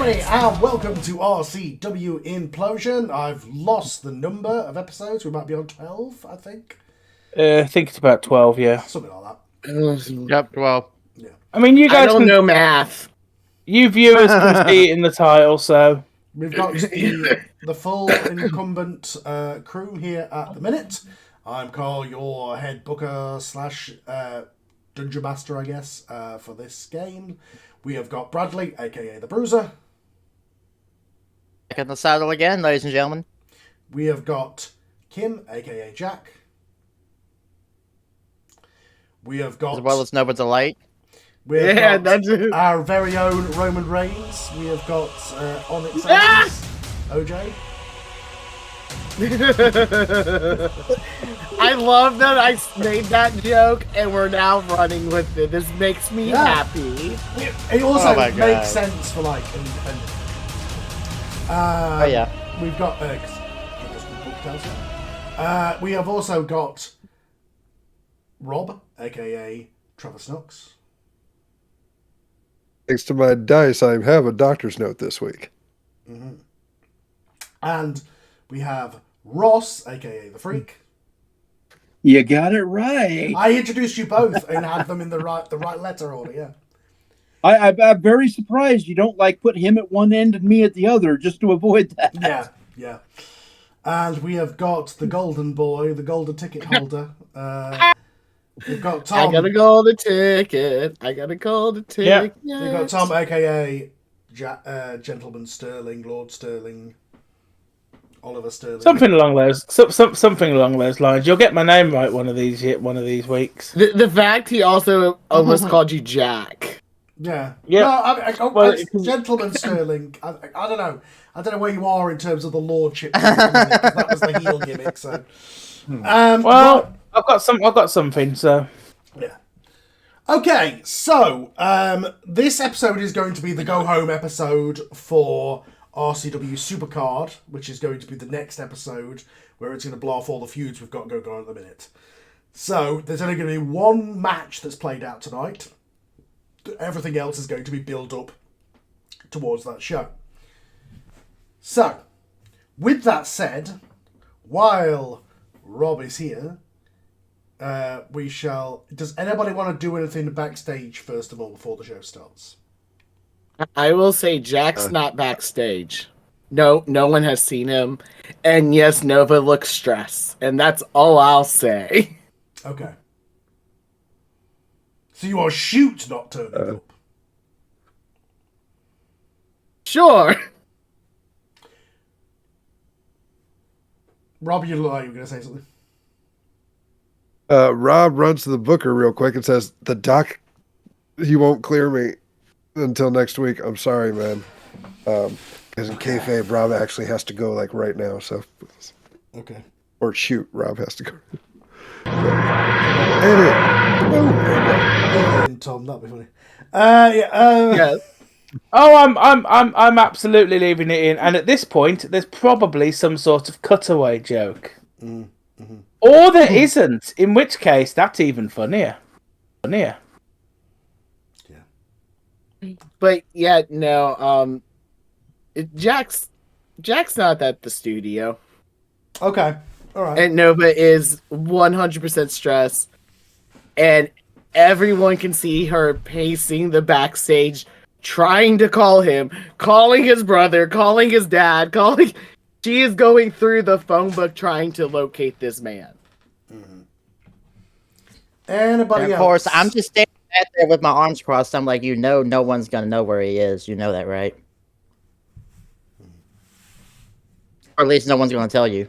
everybody, and welcome to RCW Implosion. I've lost the number of episodes. We might be on 12, I think. I think it's about 12, yeah. Something like that. Yep, 12. Yeah. I mean, you guys I don't know math. You viewers can see it in the title, so... We've got the full incumbent crew here at the minute. I'm Carl, your head booker slash dungeon master, I guess, for this game. We have got Bradley, aka the Bruiser. Back in the saddle again, ladies and gentlemen. We have got Kim, aka Jack. We have got... As well as Nova Delight. We have got that's it. our very own Roman Reigns. We have got Onyx Adams, OJ. I love that I made that joke and we're now running with it. This makes me happy. It also Oh my God. makes sense for like independent. Oh yeah. We've got we have also got Rob, aka Trevor Snooks. Thanks to my dice, I have a doctor's note this week. Mm-hmm. And we have Ross, aka the Freak. You got it right. I introduced you both and had them in the right letter order. Yeah. I'm very surprised you don't like put him at one end and me at the other just to avoid that. Yeah, yeah. And we have got the golden boy, the golden ticket holder. We've got Tom. I gotta call the ticket. I gotta call the ticket. We've got Tom, aka Gentleman Sterling, Lord Sterling, Oliver Sterling. Something along those lines. You'll get my name right one of these weeks. The fact he also almost called you Jack. Yeah. Yeah. No, Well, Gentleman Sterling. I don't know. I don't know where you are in terms of the lordship. That was the heel gimmick. So. Well, I've got something. So. Yeah. Okay, so this episode is going to be the go home episode for RCW Supercard, which is going to be the next episode where it's going to blow off all the feuds we've got going on at the minute. So there's only going to be one match that's played out tonight. Everything else is going to be built up towards that show. So, with that said, while Rob is here, we shall... Does anybody want to do anything backstage, first of all, before the show starts? I will say Jack's not backstage. No one has seen him. And yes, Nova looks stressed. And that's all I'll say. Okay. So you are shoot not turning up. Sure. Rob, you look like you were going to say something. Rob runs to the booker real quick and says, "The doc, he won't clear me until next week. I'm sorry, man." Because in kayfabe, Rob actually has to go like right now. So, Okay. or shoot, Rob has to go. Anyway, Tom, that'd be funny. Yes. Oh, I'm absolutely leaving it in. And at this point, there's probably some sort of cutaway joke, or there isn't. In which case, that's even funnier. But yeah, no, Jack's not at the studio. Okay. All right. And Nova is 100% stressed. And everyone can see her pacing the backstage, trying to call him, calling his brother, calling his dad, calling... She is going through the phone book trying to locate this man. Anybody And of else? course, I'm just standing back there with my arms crossed. I'm like, no one's gonna know where he is. You know that, right? Or at least no one's gonna tell you.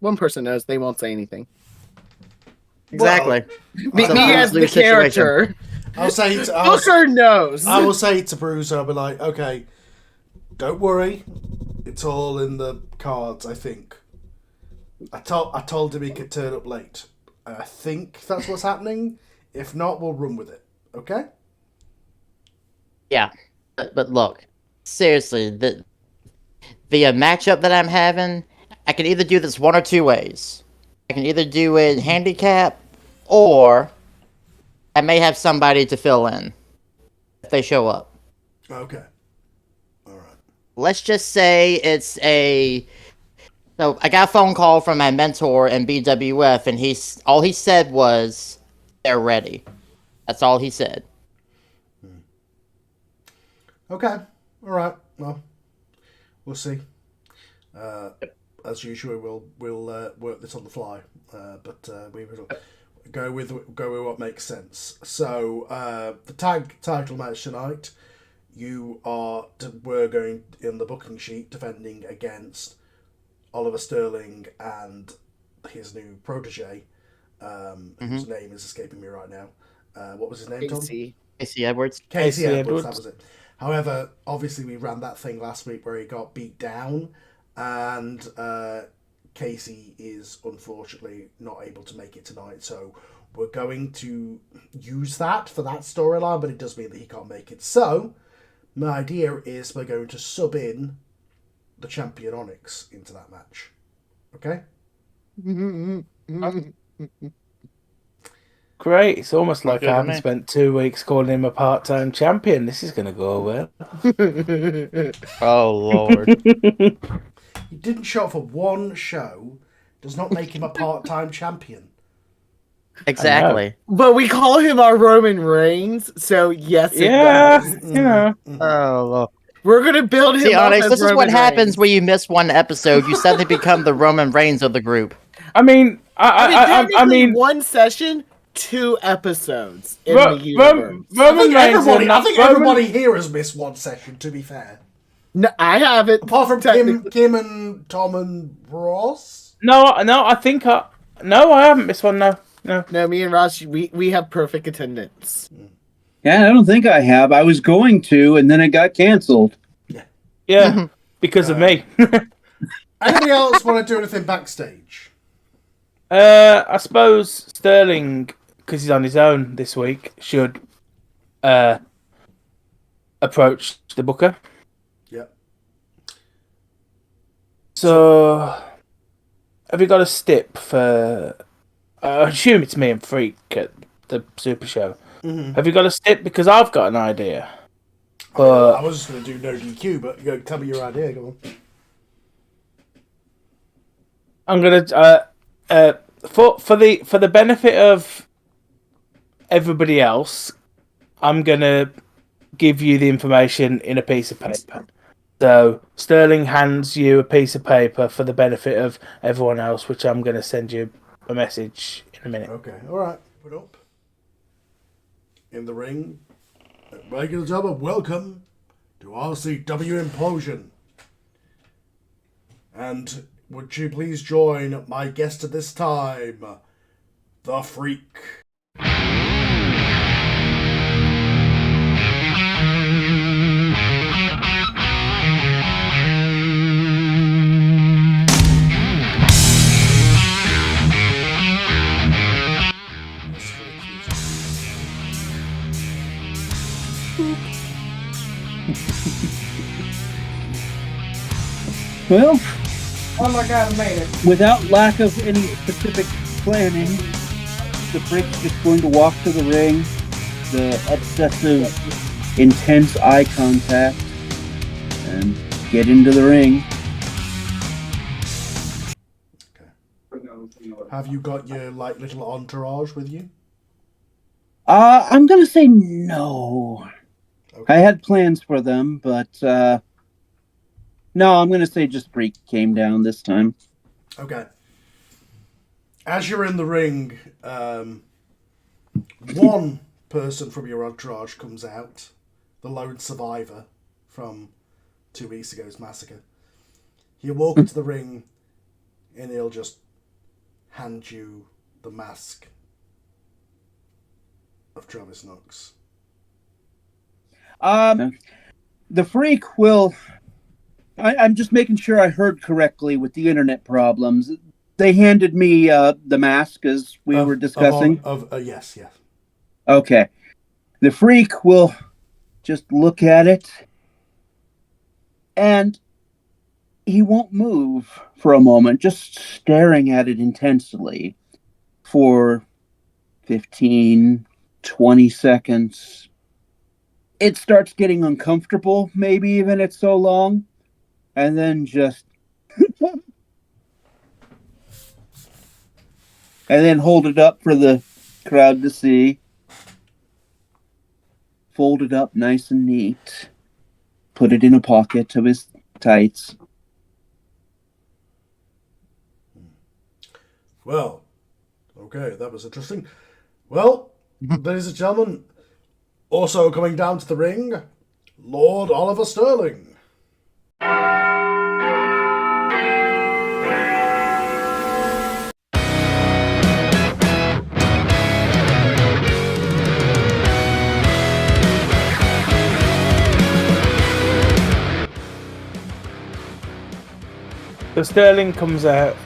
One person knows, they won't say anything. Exactly. Me as the character. I'll say Booker knows. I will say to Bruiser, I'll be like, okay, don't worry. It's all in the cards, I think. I told him he could turn up late. I think that's what's happening. If not, we'll run with it. Okay? Yeah, but look, seriously, the matchup that I'm having, I can either do this one or two ways. I can either do it handicap, or I may have somebody to fill in. if they show up. Okay. All right. Let's just say it's a. So I got a phone call from my mentor in BWF, and all he said was, "They're ready." That's all he said. Okay. All right. Well, we'll see. As usual, we'll work this on the fly, but we will go with what makes sense. So the tag title match tonight, we're going in the booking sheet defending against Oliver Sterling and his new protege, whose name is escaping me right now. What was his name, Tom? Casey Edwards. Casey Edwards, that was it. However, obviously we ran that thing last week where he got beat down, and Casey is unfortunately not able to make it tonight, so we're going to use that for that storyline, but it does mean that he can't make it. So, my idea is we're going to sub in the champion Onyx into that match. Okay? Great. It's almost like Good I to haven't me. spent 2 weeks calling him a part-time champion. This is going to go well. Oh Lord. He didn't show up for one show, does not make him a part-time champion. Exactly. But we call him our Roman Reigns, so yes, it Yeah, does. you know. Oh Lord. We're gonna build him See, up Onyx, as this is what Roman happens Reigns. when you miss one episode. You suddenly become the Roman Reigns of the group. I mean, I technically mean, one session, 2 episodes in Ro- the universe. Roman Reigns. I think everybody here has missed one session, to be fair. No, I haven't. Apart from technically. Kim and Tom and Ross. No, I think no, I haven't missed one. No. No, me and Ross, we have perfect attendance. Yeah, I don't think I have. I was going to, and then it got canceled. Yeah, because of me. Anybody else want to do anything backstage? I suppose Sterling, because he's on his own this week, should approach the booker. Yep. So, have you got a stip for? I assume it's me and Freak at the Super Show. Mm-hmm. Have you got a stip? Because I've got an idea. I But was just going to do no DQ, but go tell me your idea. Go on. I'm gonna for the benefit of everybody else, I'm gonna give you the information in a piece of paper. So Sterling hands you a piece of paper for the benefit of everyone else, which I'm gonna send you a message in a minute. Okay, all right. Put up in the ring. Regular job of welcome to RCW Implosion. And would you please join my guest at this time, the Freak. Well, Oh my god, I made it. without lack of any specific planning, the Freak's just going to walk to the ring, the obsessive, intense eye contact, and get into the ring. Have you got your little entourage with you? I'm gonna say no. Okay. I had plans for them, but no, I'm gonna say just Freak came down this time. Okay. As you're in the ring, one person from your entourage comes out, the lone survivor from 2 weeks ago's massacre. He'll walk into the ring and he'll just hand you the mask of Travis Knox. The Freak will. I'm just making sure I heard correctly with the internet problems. They handed me the mask as we were discussing. Yes. Okay. The Freak will just look at it, and he won't move for a moment, just staring at it intensely for 15, 20 seconds. it starts getting uncomfortable, maybe even it's so long, and then just and then hold it up for the crowd to see. Fold it up nice and neat. Put it in a pocket of his tights. Well, okay, that was interesting. Well, ladies and gentlemen, also coming down to the ring, Lord Oliver Sterling. So Sterling comes out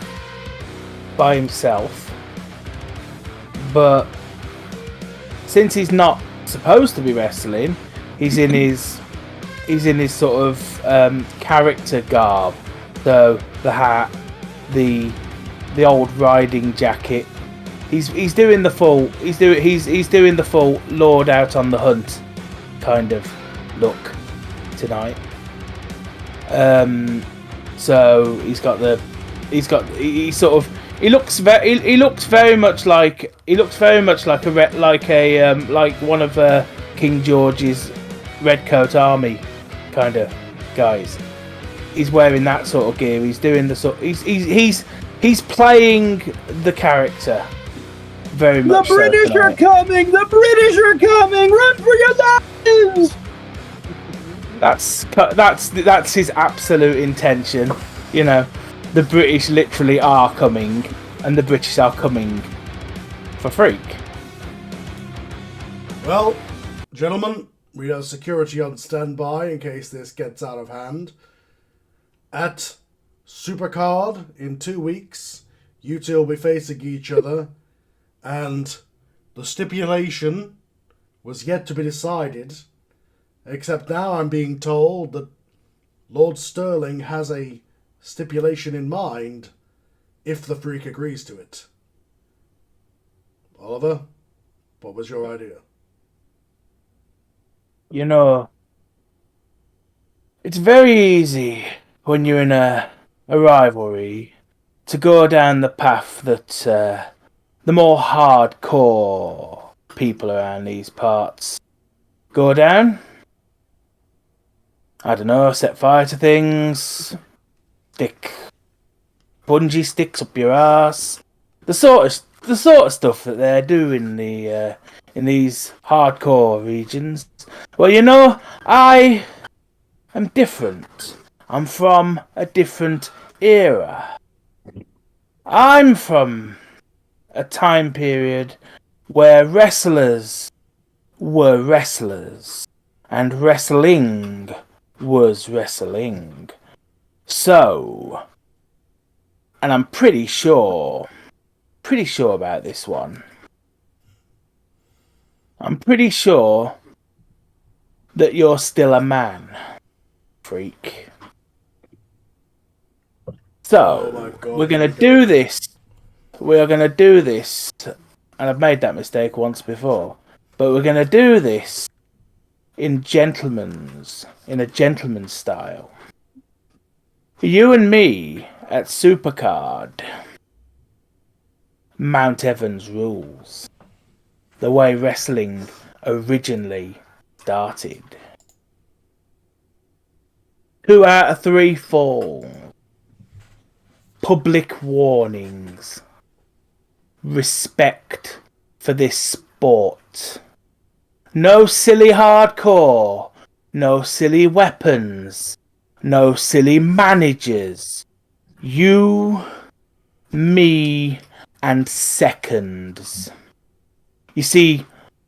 by himself, but since he's not supposed to be wrestling, he's in his sort of character garb. So the hat, the old riding jacket. He's doing the full the full Lord out on the hunt kind of look tonight. So he looks very much like one of King George's Redcoat Army kind of guys. He's wearing that sort of gear. He's doing he's playing the character very much. The British are coming! The British are coming! Run for your lives! That's his absolute intention. You know, the British literally are coming, and the British are coming for Freak. Well, gentlemen, we have security on standby in case this gets out of hand. At Supercard in 2 weeks, you two will be facing each other, and the stipulation was yet to be decided. Except now I'm being told that Lord Sterling has a stipulation in mind if the Freak agrees to it. Oliver, what was your idea? You know, it's very easy when you're in a rivalry to go down the path that the more hardcore people around these parts go down. I don't know, set fire to things, stick bungee sticks up your ass, the sort of stuff that they do in these hardcore regions. Well, you know, I am different. I'm from a different era. I'm from a time period where wrestlers were wrestlers and wrestling was wrestling. So, and I'm pretty sure about this one. I'm pretty sure that you're still a man, Freak. So, Oh my God, we're gonna do this. We are gonna do this, and I've made that mistake once before. But we're gonna do this in a gentleman's style. You and me at Supercard. Mount Evans rules. The way wrestling originally started. 2 out of 3 falls. Public warnings. Respect for this sport. No silly hardcore. No silly weapons. No silly managers. You, me, and seconds. You see,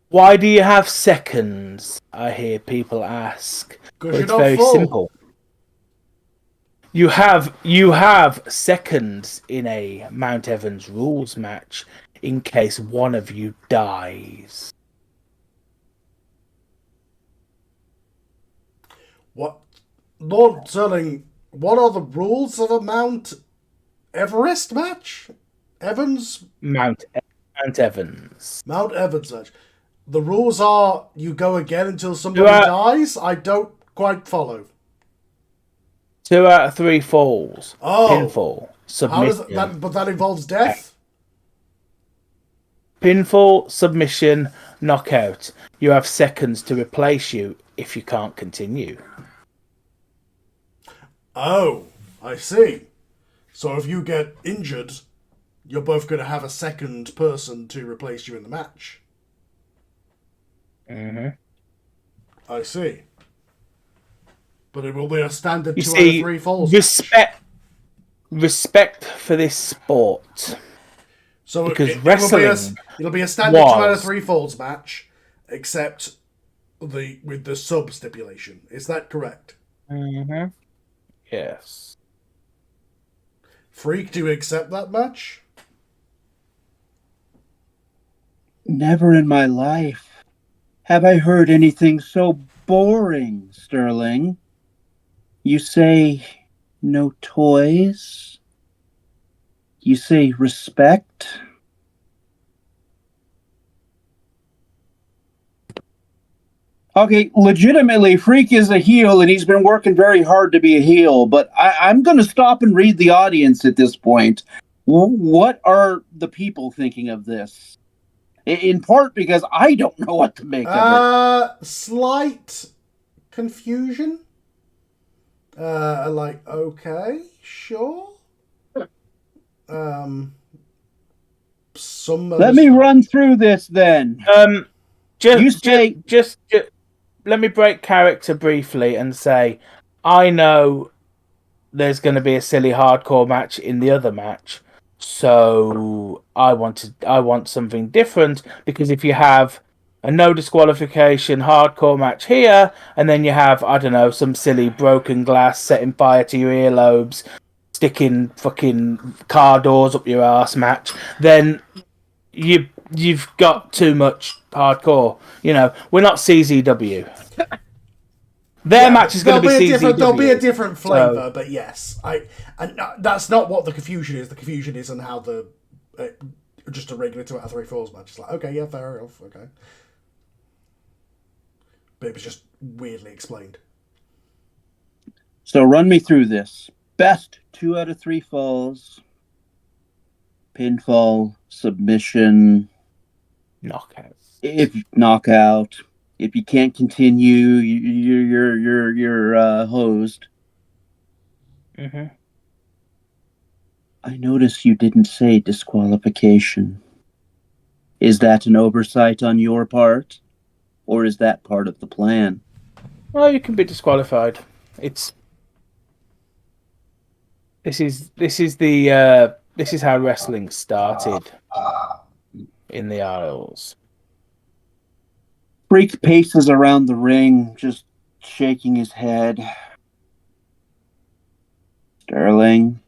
why do you have seconds? I hear people ask. Well, it's very simple. You have seconds in a Mount Evans rules match in case one of you dies. What? Lord Sterling, what are the rules of a Mount Everest match? Mount Evans match. The rules are you go again until somebody dies? I don't quite follow. 2 out of 3 falls. Oh. Pinfall. How does Submission. that, but that involves death? Pinfall, submission, knockout. You have seconds to replace you if you can't continue. Oh, I see. So if you get injured, you're both going to have a second person to replace you in the match. Mm-hmm. I see. But it will be a standard You 2 see, out of 3 falls. respect for this sport. So because wrestling it'll be a standard 2 out of 3 falls match, except with the sub stipulation. Is that correct? Mm-hmm. Yes. Freak, do you accept that match? Never in my life have I heard anything so boring, Sterling. You say no toys? You say respect? Okay, legitimately, Freak is a heel, and he's been working very hard to be a heel, but I'm going to stop and read the audience at this point. What are the people thinking of this? In part because I don't know what to make of it. Slight confusion. Like, okay, sure. Let me run through this then. Just let me break character briefly and say, I know there's going to be a silly hardcore match in the other match, so I want something different, because if you have a no disqualification hardcore match here, and then you have, I don't know, some silly broken glass setting fire to your earlobes, sticking fucking car doors up your ass match, then you've got too much hardcore. You know, we're not CZW. Their match is going to be CZW. There'll be a different flavour, but yes, and that's not what the confusion is. The confusion is on how the just a regular 2 out of 3 falls match. It's like, okay, yeah, fair enough, okay, but it was just weirdly explained. So run me through this. Best 2 out of 3 falls. Pinfall, submission, knockout. If you can't continue, you're hosed. Mm-hmm. I notice you didn't say disqualification. Is that an oversight on your part, or is that part of the plan? Well, you can be disqualified. This is how wrestling started in the Isles. Freak paces around the ring, just shaking his head. Sterling,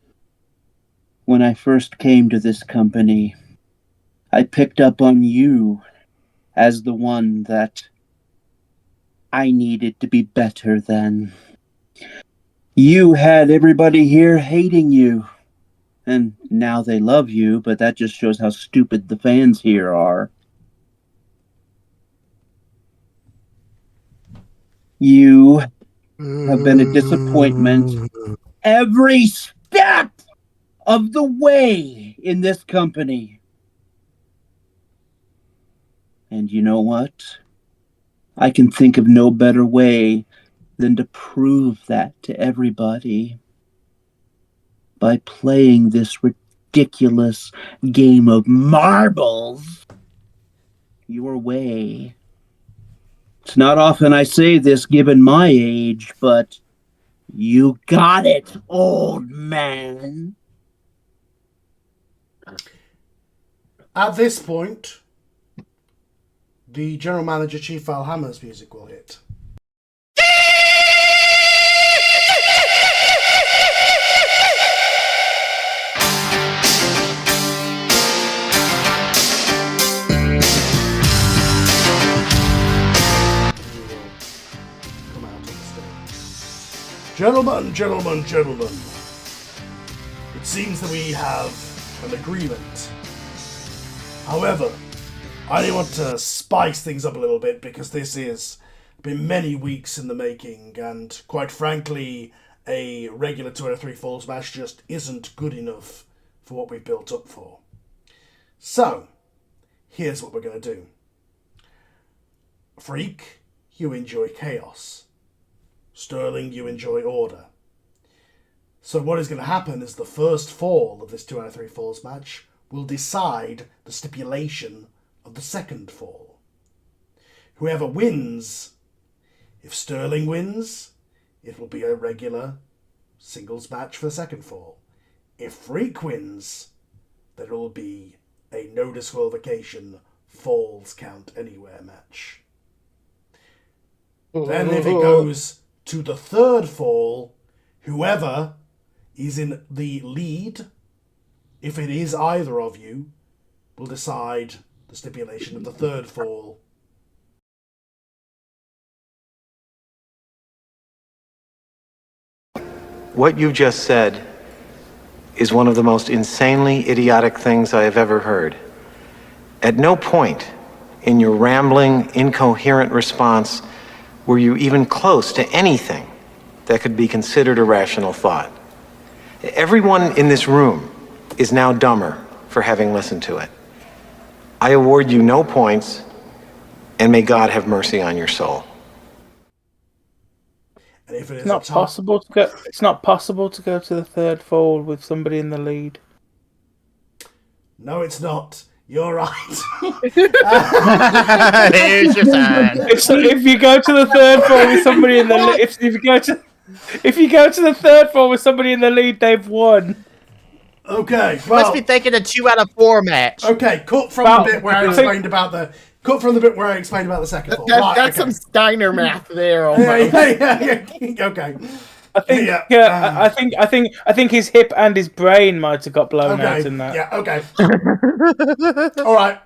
when I first came to this company, I picked up on you as the one that I needed to be better than. You had everybody here hating you. And now they love you, but that just shows how stupid the fans here are. You have been a disappointment every step of the way in this company. And you know what? I can think of no better way than to prove that to everybody. By playing this ridiculous game of marbles your way. It's not often I say this given my age, but you got it, old man. At this point, the general manager, Chief Valhammer's music will hit. Gentlemen, it seems that we have an agreement. However, I only want to spice things up a little bit because this has been many weeks in the making, and quite frankly, a regular 2 out of 3 falls match just isn't good enough for what we've built up for. So, here's what we're going to do. Freak, you enjoy chaos. Sterling, you enjoy order. So what is going to happen is the first fall of this 2 out of 3 falls match will decide the stipulation of the second fall. Whoever wins, if Sterling wins, it will be a regular singles match for the second fall. If Freak wins, there will be a no disqualification falls count anywhere match. Then if it goes to the third fall, whoever is in the lead, if it is either of you, will decide the stipulation of the third fall. What you just said is one of the most insanely idiotic things I have ever heard. At no point in your rambling, incoherent response were you even close to anything that could be considered a rational thought. Everyone in this room is now dumber for having listened to it. I award you no points, and may God have mercy on your soul. And if it is It's not possible to go. It's not possible to go to the third fall with somebody in the lead. No, it's not. You're right. There's your sign. If you go to the third fall with somebody in the lead, if you go to the third fall with somebody in the lead, they've won. Okay, Must well, be thinking a 2 out of 4 match. okay. Cut from the bit where I explained about the. Cut from the bit where I explained about the second fall. Right, That's okay. some Steiner math there. Yeah. Okay. I think. Yeah, I think his hip and his brain might have got blown out Okay. in that. Yeah. Okay. All right.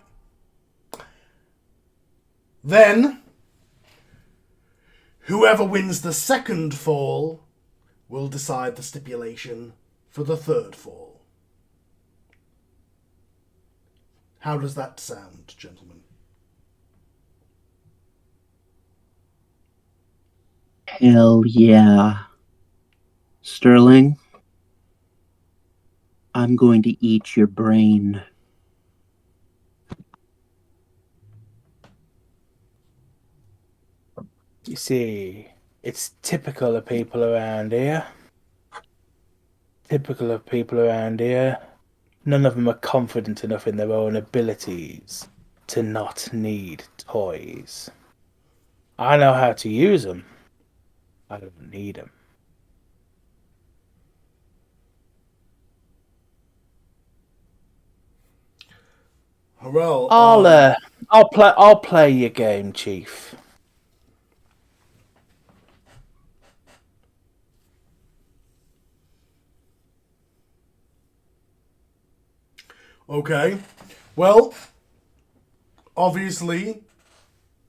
Then, whoever wins the second fall will decide the stipulation for the third fall. How does that sound, gentlemen? Hell yeah. Sterling, I'm going to eat your brain. You see, it's typical of people around here. None of them are confident enough in their own abilities to not need toys. I know how to use them. I don't need them. Well, I'll play your game, Chief. okay. Well, obviously,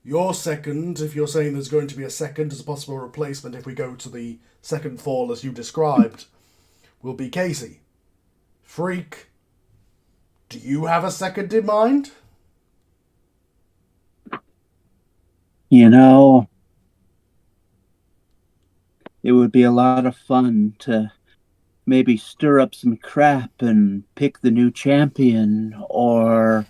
your second, if you're saying there's going to be a second as a possible replacement if we go to the second fall as you described, will be Casey. Freak, do you have a second in mind? You know, it would be a lot of fun to maybe stir up some crap and pick the new champion, or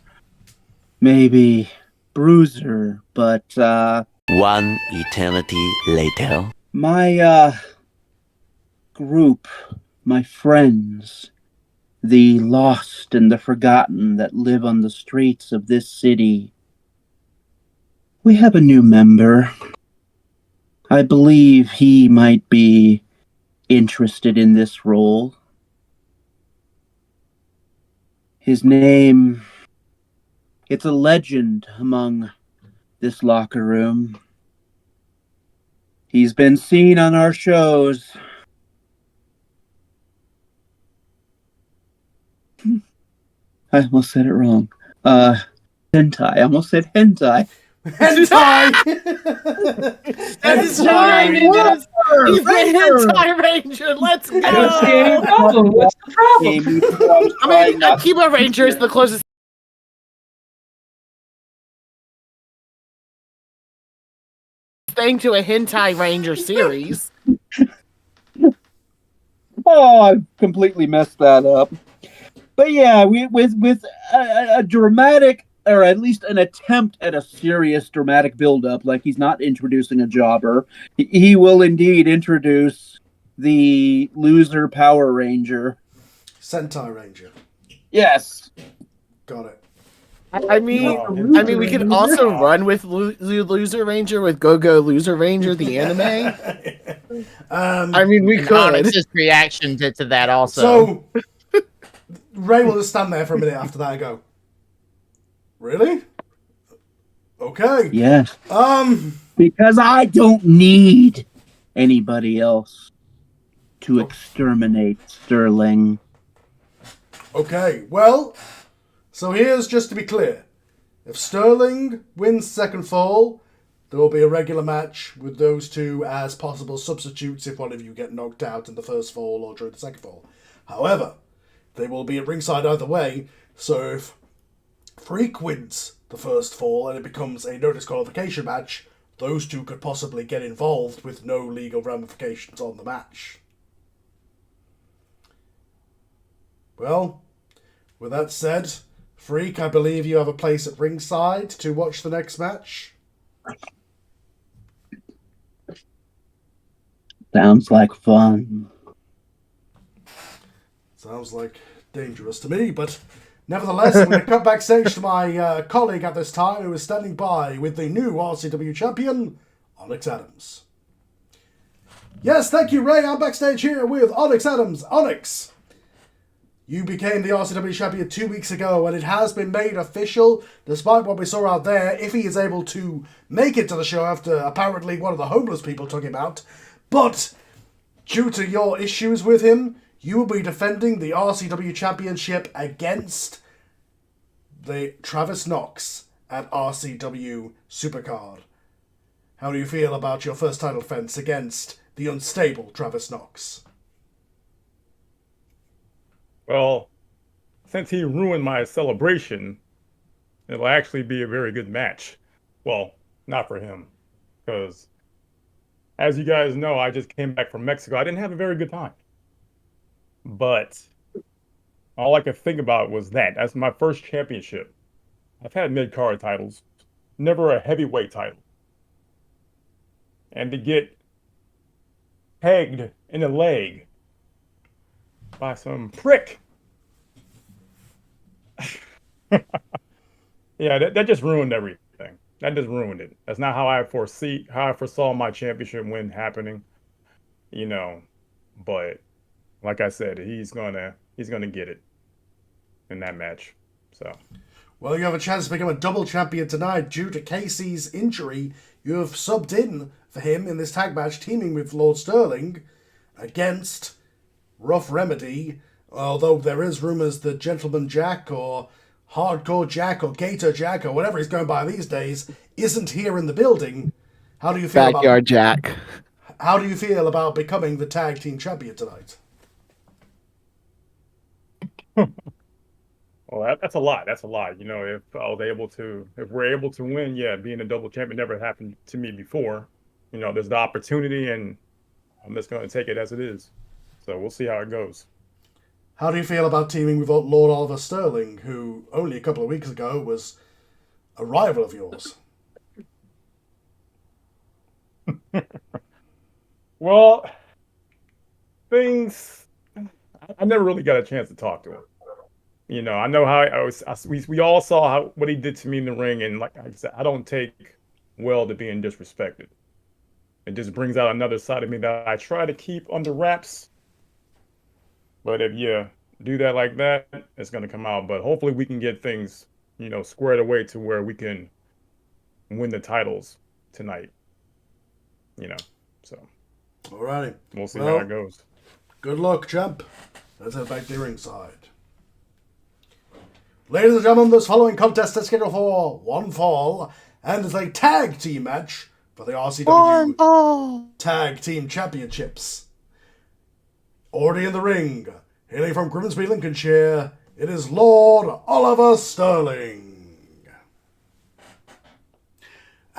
maybe Bruiser, but One eternity later. my group, my friends, the lost and the forgotten that live on the streets of this city, we have a new member. I believe he might be interested in this role. His name, it's a legend among this locker room. He's been seen on our shows. I almost said it wrong. Hentai. I almost said hentai. Hentai! Hentai Hentai! Ninjas! He's the Hentai Ranger! Let's go! What's the problem? I mean, Akiba Ranger is the closest thing to a hentai ranger series. Oh, I completely messed that up. But yeah, with a dramatic, or at least an attempt at a serious dramatic build-up, like he's not introducing a jobber, he will indeed introduce the loser Power Ranger. Sentai Ranger. Yes. Got it. I mean, we could also run with Loser Ranger with Go Go Loser Ranger, the anime. I mean, we And could. Onyx's reaction to that also. So, Ray will just stand there for a minute after that and go, really? Okay. Yes. Because I don't need anybody else to exterminate Sterling. Okay, well, so here's just to be clear. If Sterling wins second fall, there will be a regular match with those two as possible substitutes if one of you get knocked out in the first fall or during the second fall. However, they will be at ringside either way, so if Freak wins the first fall and it becomes a no disqualification match, those two could possibly get involved with no legal ramifications on the match. Well, with that said, Freak, I believe you have a place at ringside to watch the next match. Sounds like fun. Sounds like dangerous to me, but nevertheless, I'm going to cut backstage to my colleague at this time who is standing by with the new RCW champion, Onyx Adams. Yes, thank you, Ray. I'm backstage here with Onyx Adams. Onyx, you became the RCW champion 2 weeks ago, and it has been made official, despite what we saw out there, if he is able to make it to the show after apparently one of the homeless people took him out. But due to your issues with him, you will be defending the RCW championship against the Travis Knox at RCW Supercard. How do you feel about your first title defense against the unstable Travis Knox? Well, since he ruined my celebration, it'll actually be a very good match. Well, not for him, because as you guys know, I just came back from Mexico. I didn't have a very good time. But all I could think about was that. That's my first championship. I've had mid-card titles, never a heavyweight title. And to get pegged in the leg by some prick. Yeah, that just ruined everything. That just ruined it. That's not how I foresaw my championship win happening. You know, but like I said, he's gonna get it in that match. So, well, you have a chance to become a double champion tonight due to Casey's injury. You have subbed in for him in this tag match, teaming with Lord Sterling against Rough Remedy. Although there is rumors that Gentleman Jack or Hardcore Jack or Gator Jack or whatever he's going by these days isn't here in the building. How do you feel Backyard Jack? How do you feel about becoming the tag team champion tonight? Well, that's a lot. That's a lot. You know, if we're able to win, yeah, being a double champion never happened to me before. You know, there's the opportunity, and I'm just going to take it as it is. So we'll see how it goes. How do you feel about teaming with Lord Oliver Sterling, who only a couple of weeks ago was a rival of yours? Well, I never really got a chance to talk to him. You know, I know how we all saw what he did to me in the ring, and like I said, I don't take well to being disrespected. It just brings out another side of me that I try to keep under wraps. But if you do that like that, it's going to come out. But hopefully we can get things, you know, squared away to where we can win the titles tonight. You know, so. Alrighty. We'll see how it goes. Good luck, champ. Let's head back to ringside. Ladies and gentlemen, this following contest is scheduled for one fall and is a tag team match for the RCW Tag Team Championships. Already in the ring, hailing from Grimsby, Lincolnshire, it is Lord Oliver Sterling.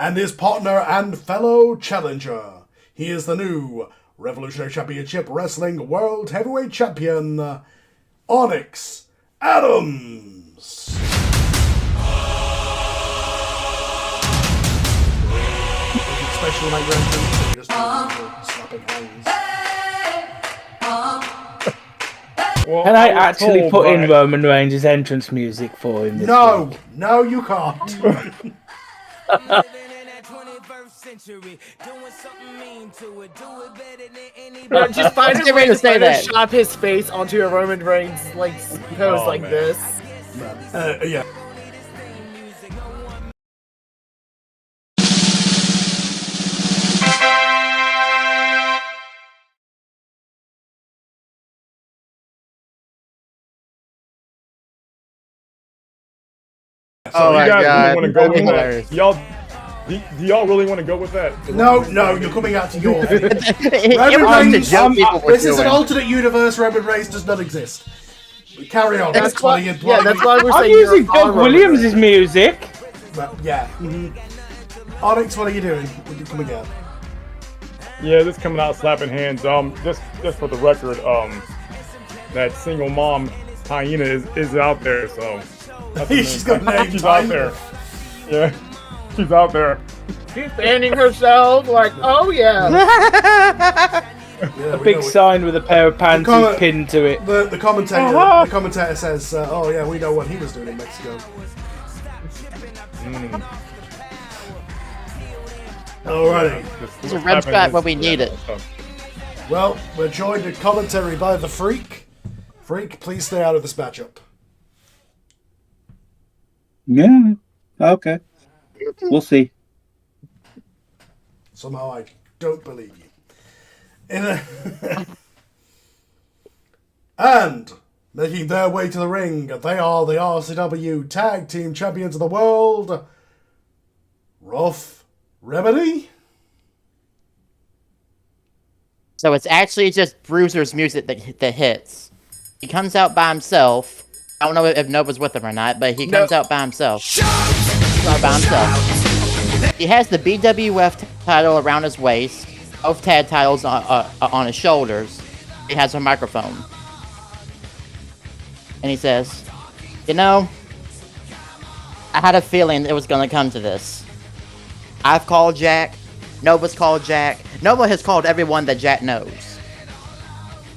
and his partner and fellow challenger. He is the new Revolutionary Championship Wrestling World Heavyweight Champion, Onyx Adams. Special night entrance, just slapping hands. Well, Can I was actually told put in by- Roman Reigns' entrance music for him? This No, week? no, you can't. Just find Let's a get way ready to to say that. Photoshop his face onto a Roman Reigns like pose Oh, like man. this. Yeah. Oh you my guys god, really want to go that'd be with that? hilarious. Do y'all really want to go with that? No, you're coming out to your feet. It Roman was the Reigns, joke people were this is an doing. alternate universe. Roman Reigns does not exist. Carry on. That's why. Yeah, that's why we're I'm saying using you're on Doug Roman Williams' Reigns. music. Yeah. Onyx, what are you doing? What are you coming out? Yeah, this coming out slapping hands. Just for the record, that single mom hyena is out there. So that's the She's main got thing. named She's out Hyena. there. Yeah, she's out there. She's fanning herself like, oh yeah. Yeah, A big sign with a pair of panties comment- pinned to it. The commentator. Uh-huh. The commentator says, "Oh yeah, we know what he was doing in Mexico." Alrighty. It's a red spot where we need it. Well, we're joined in commentary by the Freak. Freak, please stay out of this matchup. Yeah. Okay. We'll see. Somehow I don't believe you. And making their way to the ring, they are the RCW Tag Team Champions of the World, Rough Remedy. So it's actually just Bruiser's music that hits. He comes out by himself. I don't know if Nova's with him or not, but he comes out by himself. He's out by himself. He has the BWF title around his waist, both tag titles on his shoulders. He has a microphone. And he says, you know, I had a feeling it was going to come to this. I've called Jack. Nova's called Jack. Nova has called everyone that Jack knows.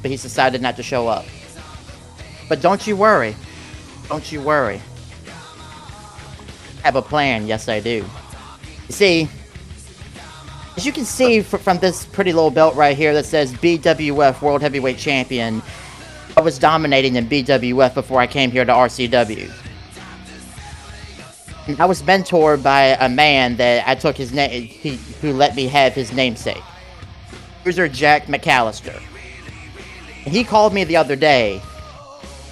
But he's decided not to show up. But don't you worry. Don't you worry. I have a plan. Yes, I do. You see, as you can see from this pretty little belt right here that says BWF World Heavyweight Champion, I was dominating in BWF before I came here to RCW. And I was mentored by a man that I took his name, who let me have his namesake. Bruiser Jack McAllister. And he called me the other day,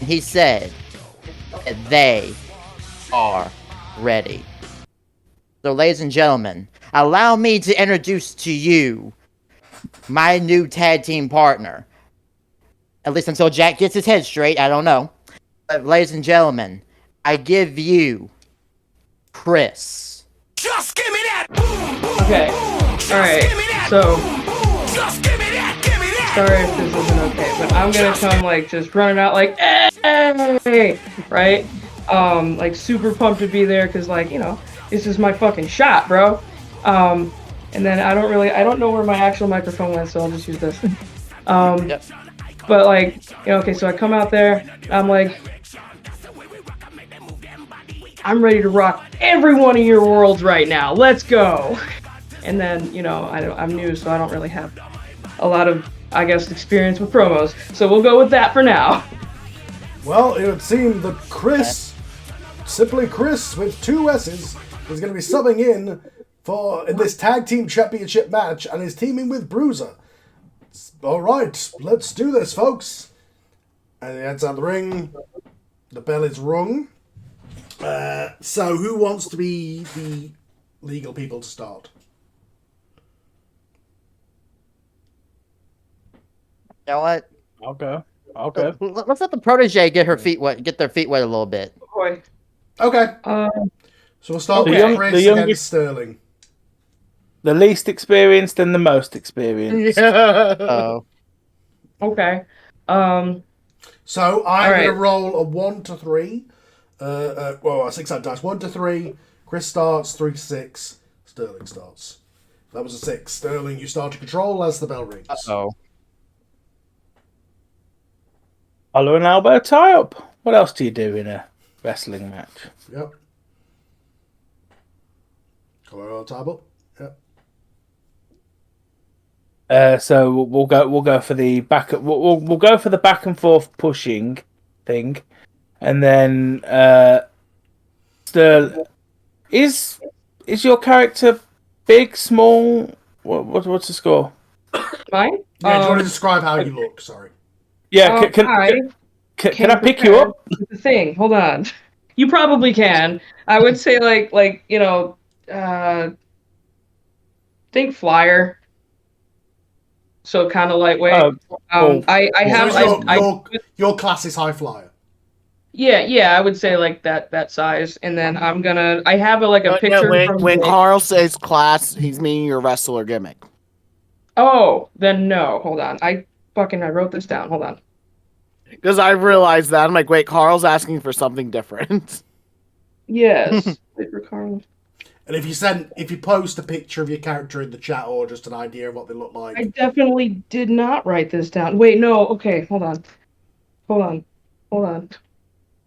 and he said that they are ready. So, ladies and gentlemen, allow me to introduce to you my new tag team partner. At least until Jack gets his head straight, I don't know. But, ladies and gentlemen, I give you Chris. Just give me that. Okay. Alright. So. Sorry if this isn't okay, but I'm gonna come like just running out like, hey! Right? Like super pumped to be there because like, you know, this is my fucking shot, bro. And then I don't know where my actual microphone went, so I'll just use this. Yep. But like, you know, okay, so I come out there, I'm like, I'm ready to rock every one of your worlds right now. Let's go. And then, you know, I'm new, so I don't really have a lot of, I guess, experience with promos. So we'll go with that for now. Well, it would seem that Chris, simply Chris with two S's, is going to be subbing in this tag team championship match and is teaming with Bruiser. All right, let's do this, folks. And he heads out the ring. The bell is rung. So who wants to be the legal people to start? You know what? Okay. Let's let the protege get their feet wet a little bit. Boy. Okay. Uh, So we'll start Okay. with Chris the youngest- against Sterling. the least experienced and the most experienced. Oh. Okay. So I'm All going to right. roll a 1 to 3. Well, a 6-sided dice. 1 to 3. Chris starts. 3 to 6. Sterling starts. That was a 6. Sterling, you start to control as the bell rings. Oh. Collar and elbow tie up. What else do you do in a wrestling match? Yep. Color on table. Yep. So we'll go for the back. We'll go for the back and forth pushing thing, and then is your character big, small? What's the score? Mine? Yeah, do you want to describe how you look? Sorry. Yeah, can I pick you up? The thing. Hold on. You probably can. I would say like you know, think flyer. So kind of lightweight. I have Your class is high flyer. Yeah, I would say like that size, and then I have a picture. When Carl says class, he's meaning your wrestler gimmick. Oh, then no. Hold on. I wrote this down. Hold on. Because I realized that. I'm like, wait, Carl's asking for something different. Yes. Wait for Carl. And if you post a picture of your character in the chat or just an idea of what they look like. I definitely did not write this down. Wait, no. Okay, hold on.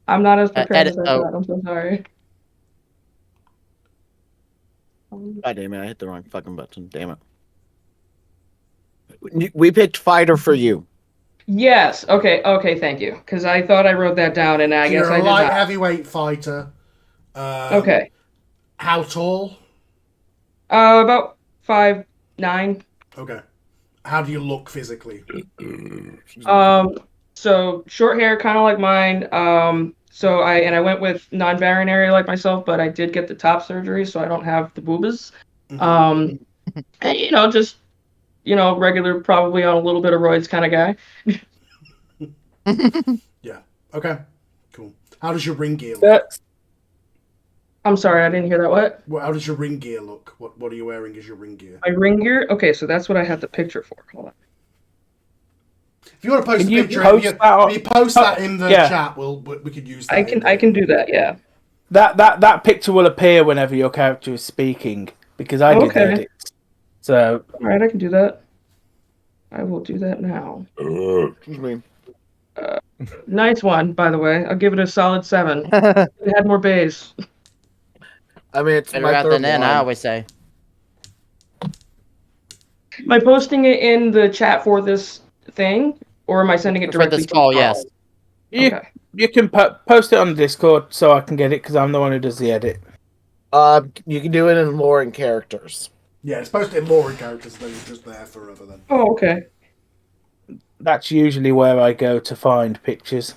I'm not as prepared as I thought. I'm so sorry. God damn it, I hit the wrong fucking button. Damn it. We picked fighter for you. Yes. Okay, thank you. Because I thought I wrote that down, and I guess I did not. You're a light heavyweight fighter. Okay. How tall? About 5'9". Okay. How do you look physically? So short hair, kind of like mine. So I went with non-binary like myself, but I did get the top surgery, so I don't have the boobas. And, just regular, probably on a little bit of roids kind of guy. Yeah. Okay. Cool. How does your ring gear look? I'm sorry, I didn't hear that. What? Well, how does your ring gear look? What are you wearing as your ring gear? My ring gear? Okay, so that's what I had the picture for. Hold on. If you want to post a picture, if you post that in the chat, we could use that. I can do that. Yeah. That picture will appear whenever your character is speaking because I did the edit. So. All right, I can do that. I will do that now. Excuse me. Nice one, by the way. I'll give it a solid 7. It had more bass. I mean, it's better out than in, I always say. Am I posting it in the chat for this thing, or am I sending it directly for this call? Yes. You can post it on the Discord so I can get it because I'm the one who does the edit. You can do it in lore and characters. Yeah, it's posted in lore and characters, then it's just there forever. Then. Oh, okay. That's usually where I go to find pictures.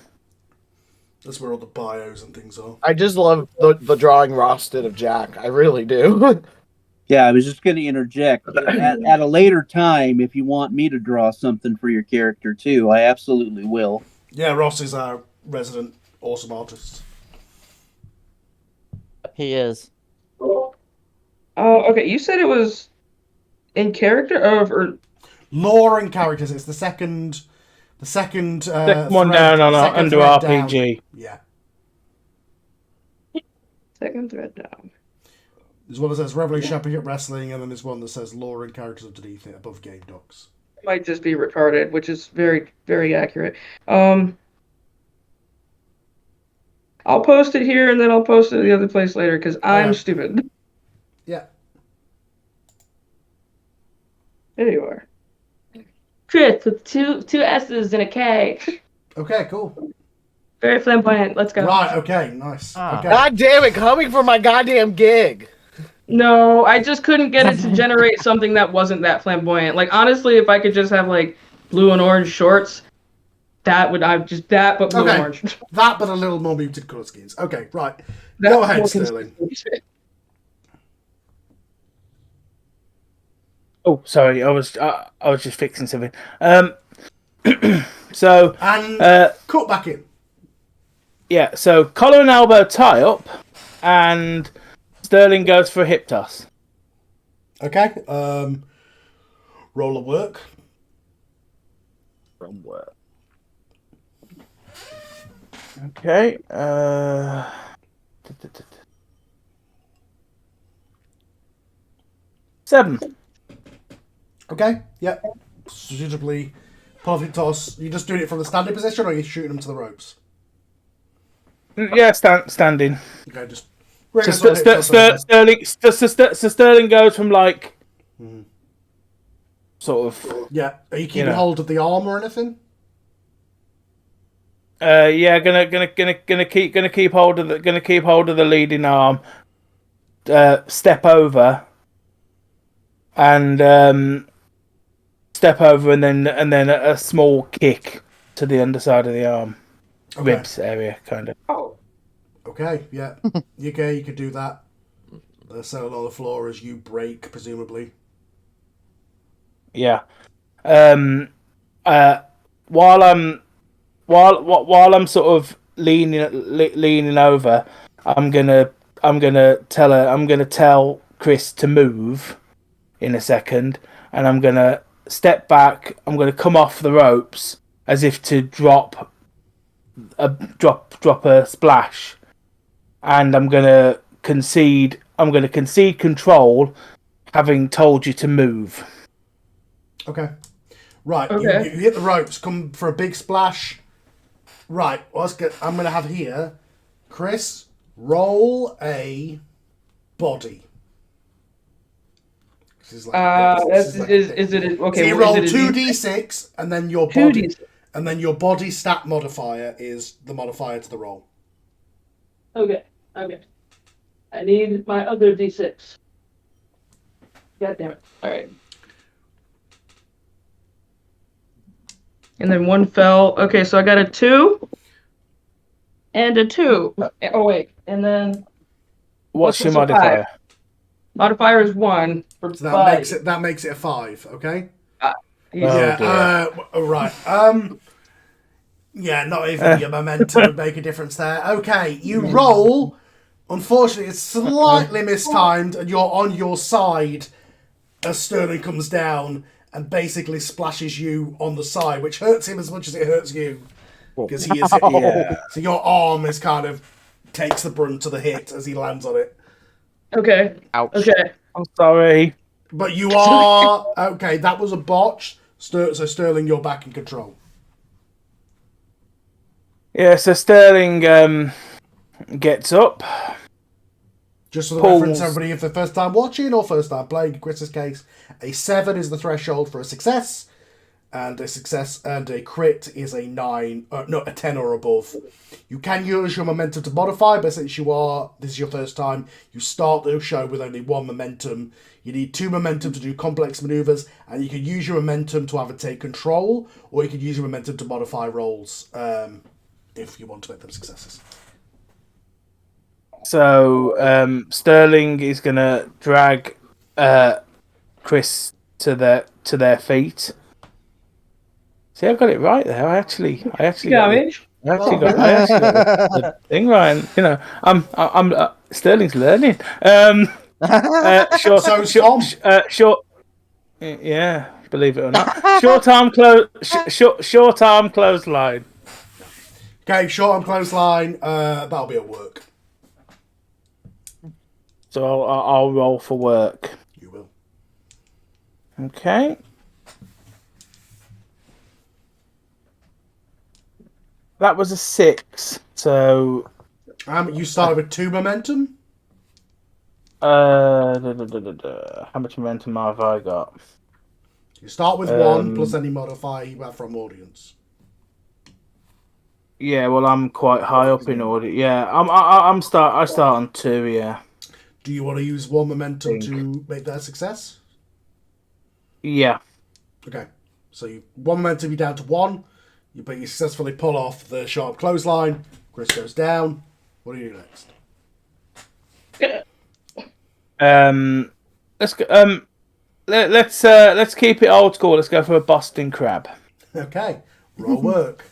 That's where all the bios and things are. I just love the drawing Ross did of Jack. I really do. Yeah, I was just going to interject. At a later time, if you want me to draw something for your character too, I absolutely will. Yeah, Ross is our resident awesome artist. He is. Okay, you said it was in character or lore and characters. It's the second one down on under RPG. Down. Yeah. Second thread down. There's one that says Revolution Championship Wrestling, and then there's one that says lore and characters underneath it above game docs. It might just be retarded, which is very, very accurate. I'll post it here and then I'll post it the other place later because I'm stupid. Yeah. There you are. Chris with two S's and a K. Okay, cool. Very flamboyant. Let's go. Right, okay, nice. Okay. God damn it, coming for my goddamn gig. No, I just couldn't get it to generate something that wasn't that flamboyant. Like, honestly, if I could just have, like, blue and orange shorts, but blue and orange. That, but a little more muted colour schemes. Okay, right. Go ahead, Sterling. Oh, sorry, I was just fixing something. So cut back in. Yeah, so collar and elbow tie up, and Sterling goes for a hip toss. Okay. Roll of work. From work. Okay. 7. Okay. Yep. Suitably perfect toss. You just doing it from the standing position, or are you shooting them to the ropes? Yeah, standing. Okay, just. So regular sort of hit toss. Sterling goes from like sort of. Yeah. Are you keeping know. hold of the arm or anything? Yeah, gonna keep hold of the leading arm. Step over. And step over, and then a small kick to the underside of the arm, ribs area, kind of. Oh. Okay. Yeah. You could do that. Settle on the floor as you break, presumably. Yeah. While I'm sort of leaning over, I'm gonna tell Chris to move in a second, and I'm gonna step back. I'm gonna come off the ropes as if to drop a splash, and I'm gonna concede control, having told you to move. Okay. Right. Okay. You hit the ropes. Come for a big splash. Right. I'm gonna have here, Chris. Roll a body. Is it okay? So you is roll it a 2d6, and then your 2d6. and then your body stat modifier is the modifier to the roll. Okay. I need my other d6. God damn it! All right. And then one fell. Okay, so I got a 2 and a 2. Oh wait, and then What's your a 5? modifier? Modifier is 1 for So body. that makes it a 5. Okay. Dear. Right. Yeah. Not even your momentum would make a difference there. Okay. You roll. Unfortunately, it's slightly mistimed, and you're on your side as Sterling comes down and basically splashes you on the side, which hurts him as much as it hurts you. Because he is so your arm is kind of takes the brunt of the hit as he lands on it. Okay. Ouch. Okay. I'm sorry. But you are okay. That was a botch. So Sterling, you're back in control. Yeah, so Sterling gets up. Just for the reference, everybody, if the first time watching or first time playing, in Chris's case, a 7 is the threshold for a success, and a crit is a 9, a 10 or above. You can use your momentum to modify, but since this is your first time, you start the show with only 1 momentum. You need 2 momentum to do complex maneuvers, and you can use your momentum to either take control, or you can use your momentum to modify rolls, if you want to make them successes. So Sterling is gonna drag Chris to their feet. See, I got it right there. I actually got the thing right. You know, I'm Sterling's learning. Short. Yeah, believe it or not. Short arm clothesline. Okay, short arm clothesline. That'll be at work. So I'll roll for work. You will. Okay. That was a 6. So. You started with 2 momentum. How much momentum have I got? You start with 1 plus any modifier you have from audience. Yeah, well, I'm quite high up in order. Yeah, I start on 2. Yeah. Do you want to use 1 momentum to make that a success? Yeah. Okay. So 1 momentum, you're down to 1. But you successfully pull off the sharp clothesline. Chris goes down. What do you do next? Let's go. Let's keep it old school. Let's go for a Boston Crab. Okay. Roll work.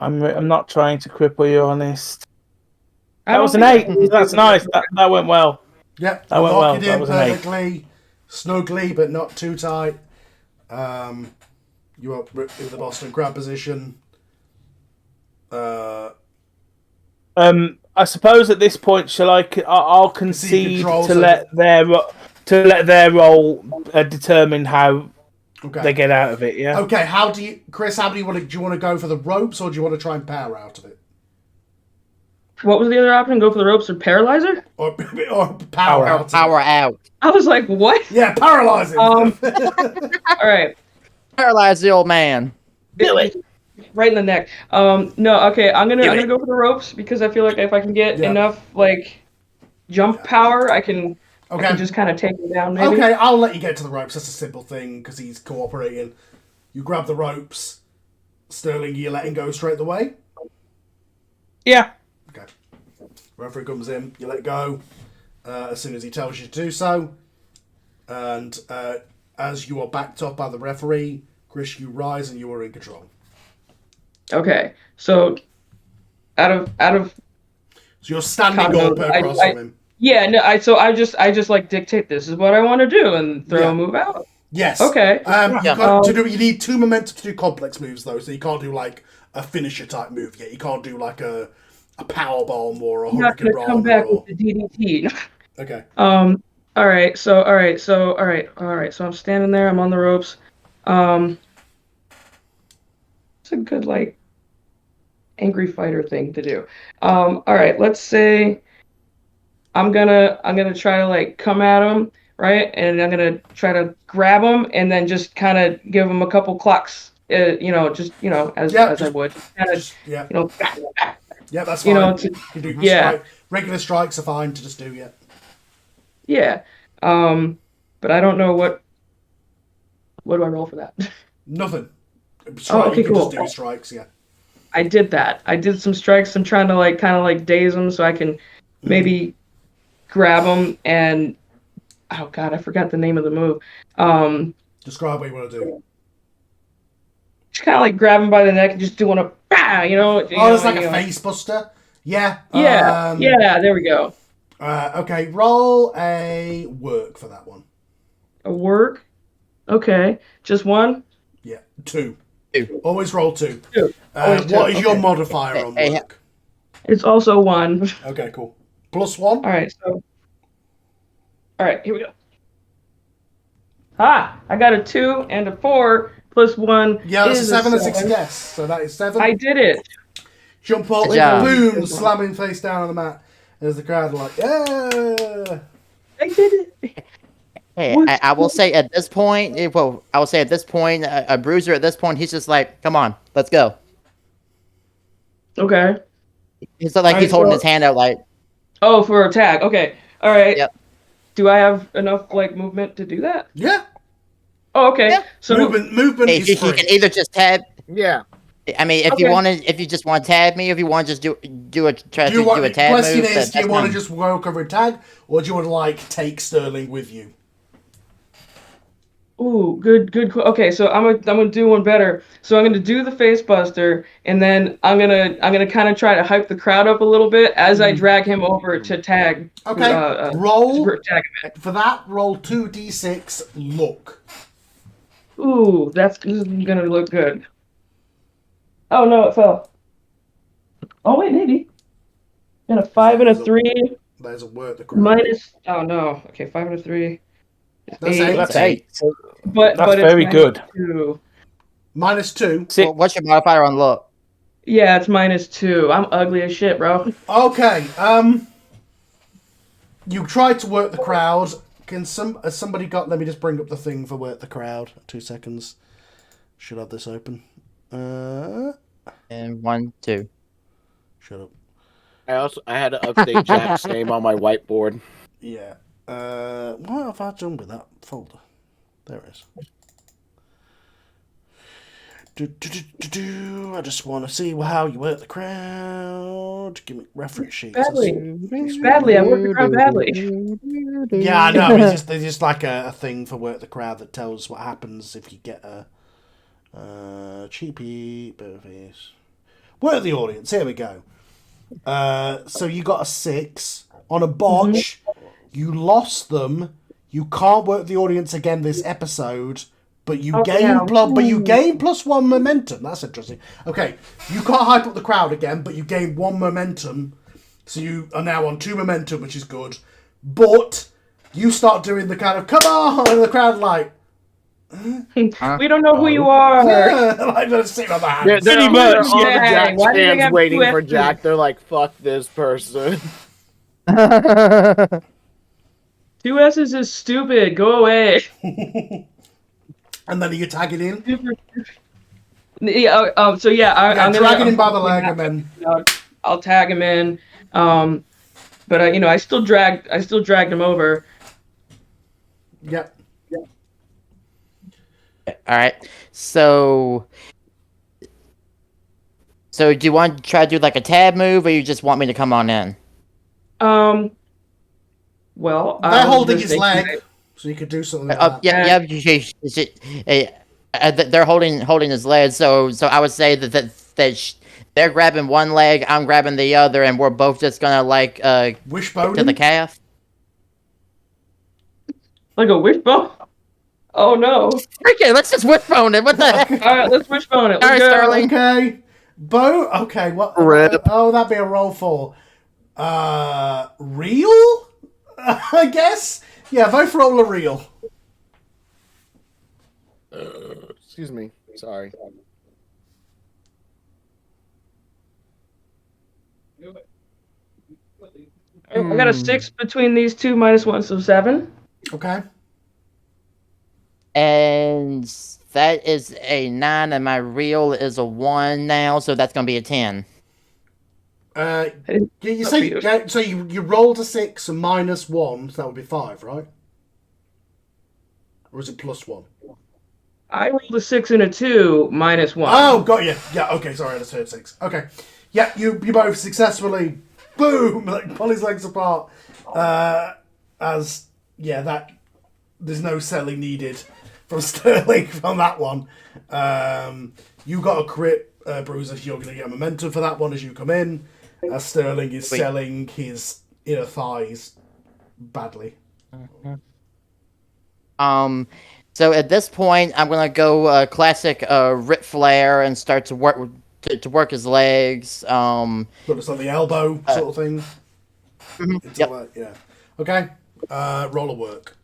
I'm not trying to cripple you, honest. I That don't was an think 8. That's nice. That went well. Yep, That went lock well. it That in was an 8. perfectly, snugly, but not too tight. You are in the Boston crab position. I suppose at this point, shall I? I'll concede control, to so let their role determine how Okay. they get out of it. Yeah. Okay, Chris? How do you want to? Do you want to go for the ropes or do you want to try and power out of it, What was the other option? Go for the ropes or paralyzer? or power out? Of it? Power out. I was like, what? Yeah, paralyze him. All right. Paralyze the old man. Do it. Right in the neck. No, okay, I'm gonna go for the ropes because I feel like if I can get enough like jump power, I can just kind of take him down. Maybe. Okay, I'll let you get to the ropes. That's a simple thing because he's cooperating. You grab the ropes. Sterling, you letting go straight away? Yeah. Okay. Referee comes in, you let go as soon as he tells you to do so. And as you are backed up by the referee, Chris, you rise and you are in control. Okay, so out of So you're standing up across from him. Yeah, no, I just like dictate this is what I want to do and throw a move out. Yes. Okay. You need 2 momentum to do complex moves though, so you can't do like a finisher type move yet. You can't do like a power bomb or a I'm not hurricane gonna come back with the DDT. Okay. All right. So I'm standing there. I'm on the ropes. It's a good like angry fighter thing to do. All right. Let's say I'm gonna try to like come at him, right? And I'm gonna try to grab him and then just kind of give him a couple clocks. As I would. Yeah, that's fine. You know, you can do regular strikes are fine to just do. Yeah. But I don't know what do I roll for that? Nothing. Okay, you can cool. just do strikes. Yeah. I did that. I did some strikes. I'm trying to like kind of like daze him so I can maybe grab him and oh god, I forgot the name of the move. Describe what you want to do. Just kind of like grab him by the neck and just doing a bah, it's like a face buster. Yeah. Yeah. There we go. Okay, roll a work for that one. A work. Okay, just one. Yeah, 2. Always roll 2. What is your modifier on work? It's also 1. Okay, cool. +1. All right, here we go. I got a 2 and a 4 +1. Yeah, that's is a 7 and seven. success. So that is 7. I did it. Jump up, boom, slamming face down on the mat. As the crowd are like, yeah. I did it. Hey, I will say at this point, a bruiser at this point, he's just like, come on, let's go. Okay. It's like he's holding his hand out like. Oh, for a tag. Okay. All right. Yep. Do I have enough like movement to do that? Yeah. Oh, okay. Yeah. So movement is free. You can either just tag. Yeah. I mean, if you just want to tag me, if you want to just do a tag move, question is, do you want to just walk over and tag, or do you want to like take Sterling with you? Ooh, good. Okay, so I'm gonna do one better. So I'm gonna do the face buster, and then I'm gonna kind of try to hype the crowd up a little bit as I drag him over to tag. Okay, roll for that. Roll 2d6. Look. Ooh, this is gonna look good. Oh no, it fell. Oh wait, maybe. And a 5 and a 3. There's a word. The crowd. Minus. Oh no. Okay, 5 and a 3. That's 8. But that's it's very good. -2. -2. Well, what's your modifier on look? Yeah, it's -2. I'm ugly as shit, bro. Okay. You tried to work the crowd. Has somebody got? Let me just bring up the thing for work the crowd. 2 seconds. Should have this open. And 1, 2. Shut up. I had to update Jack's name on my whiteboard. Yeah. What have I done with that folder? There it is. I just want to see how you work the crowd. Give me reference sheets. Badly. I work the crowd badly. Yeah, I know. There's just like a thing for work the crowd that tells what happens if you get a cheapy face. Work the audience. Here we go. So you got a 6 on a botch. You lost them. You can't work the audience again this episode, but you gain +1 momentum. That's interesting. Okay, you can't hype up the crowd again, but you gain 1 momentum, so you are now on 2 momentum, which is good. But you start doing the kind of come on, and the crowd like. We don't know who you are. Like they're sitting on the hands. They're Pretty all much, the yeah. Jack Why do they fans have waiting two for X's? Jack. They're like, fuck this person. 2 S's is stupid. Go away. And then you tag it in. Yeah. I'm gonna drag it in by the leg, and then I'll tag him in. But I still dragged him over. yep. All right. So do you want to try to do like a tab move, or you just want me to come on in? Well, They're holding his leg, so you could do something like that. They're holding his leg. So I would say that they're grabbing one leg, I'm grabbing the other, and we're both just gonna like Wishbone to the calf. Like a wishbone. Oh no! Okay, let's just wishbone it. What the heck? All right, let's wishbone it. All right, Let's go. Sterling. Okay. Bo. Okay. What? Rip. Oh, that'd be a roll for. Real? I guess. Yeah, both roll a real. Excuse me. Sorry. I got a 6 between these two, -1, so 7. Okay. And that is a 9, and my reel is a 1 now, so that's gonna be a 10. You say so. You rolled a 6 and -1, so that would be 5, right? Or is it +1? I rolled a 6 and a 2, -1. Oh, got you. Yeah. Okay. Sorry, I just heard 6. Okay. Yeah. You both successfully, boom, like pull his legs apart. As that there's no selling needed from Sterling from that one. You got a crit, Bruiser. You're going to get momentum for that one as you come in. As Sterling is selling his inner thighs badly. So at this point, I'm gonna go classic Ric Flair and start to work his legs. But it's on the elbow sort of thing. Yep. Yeah. Okay. Roll a work.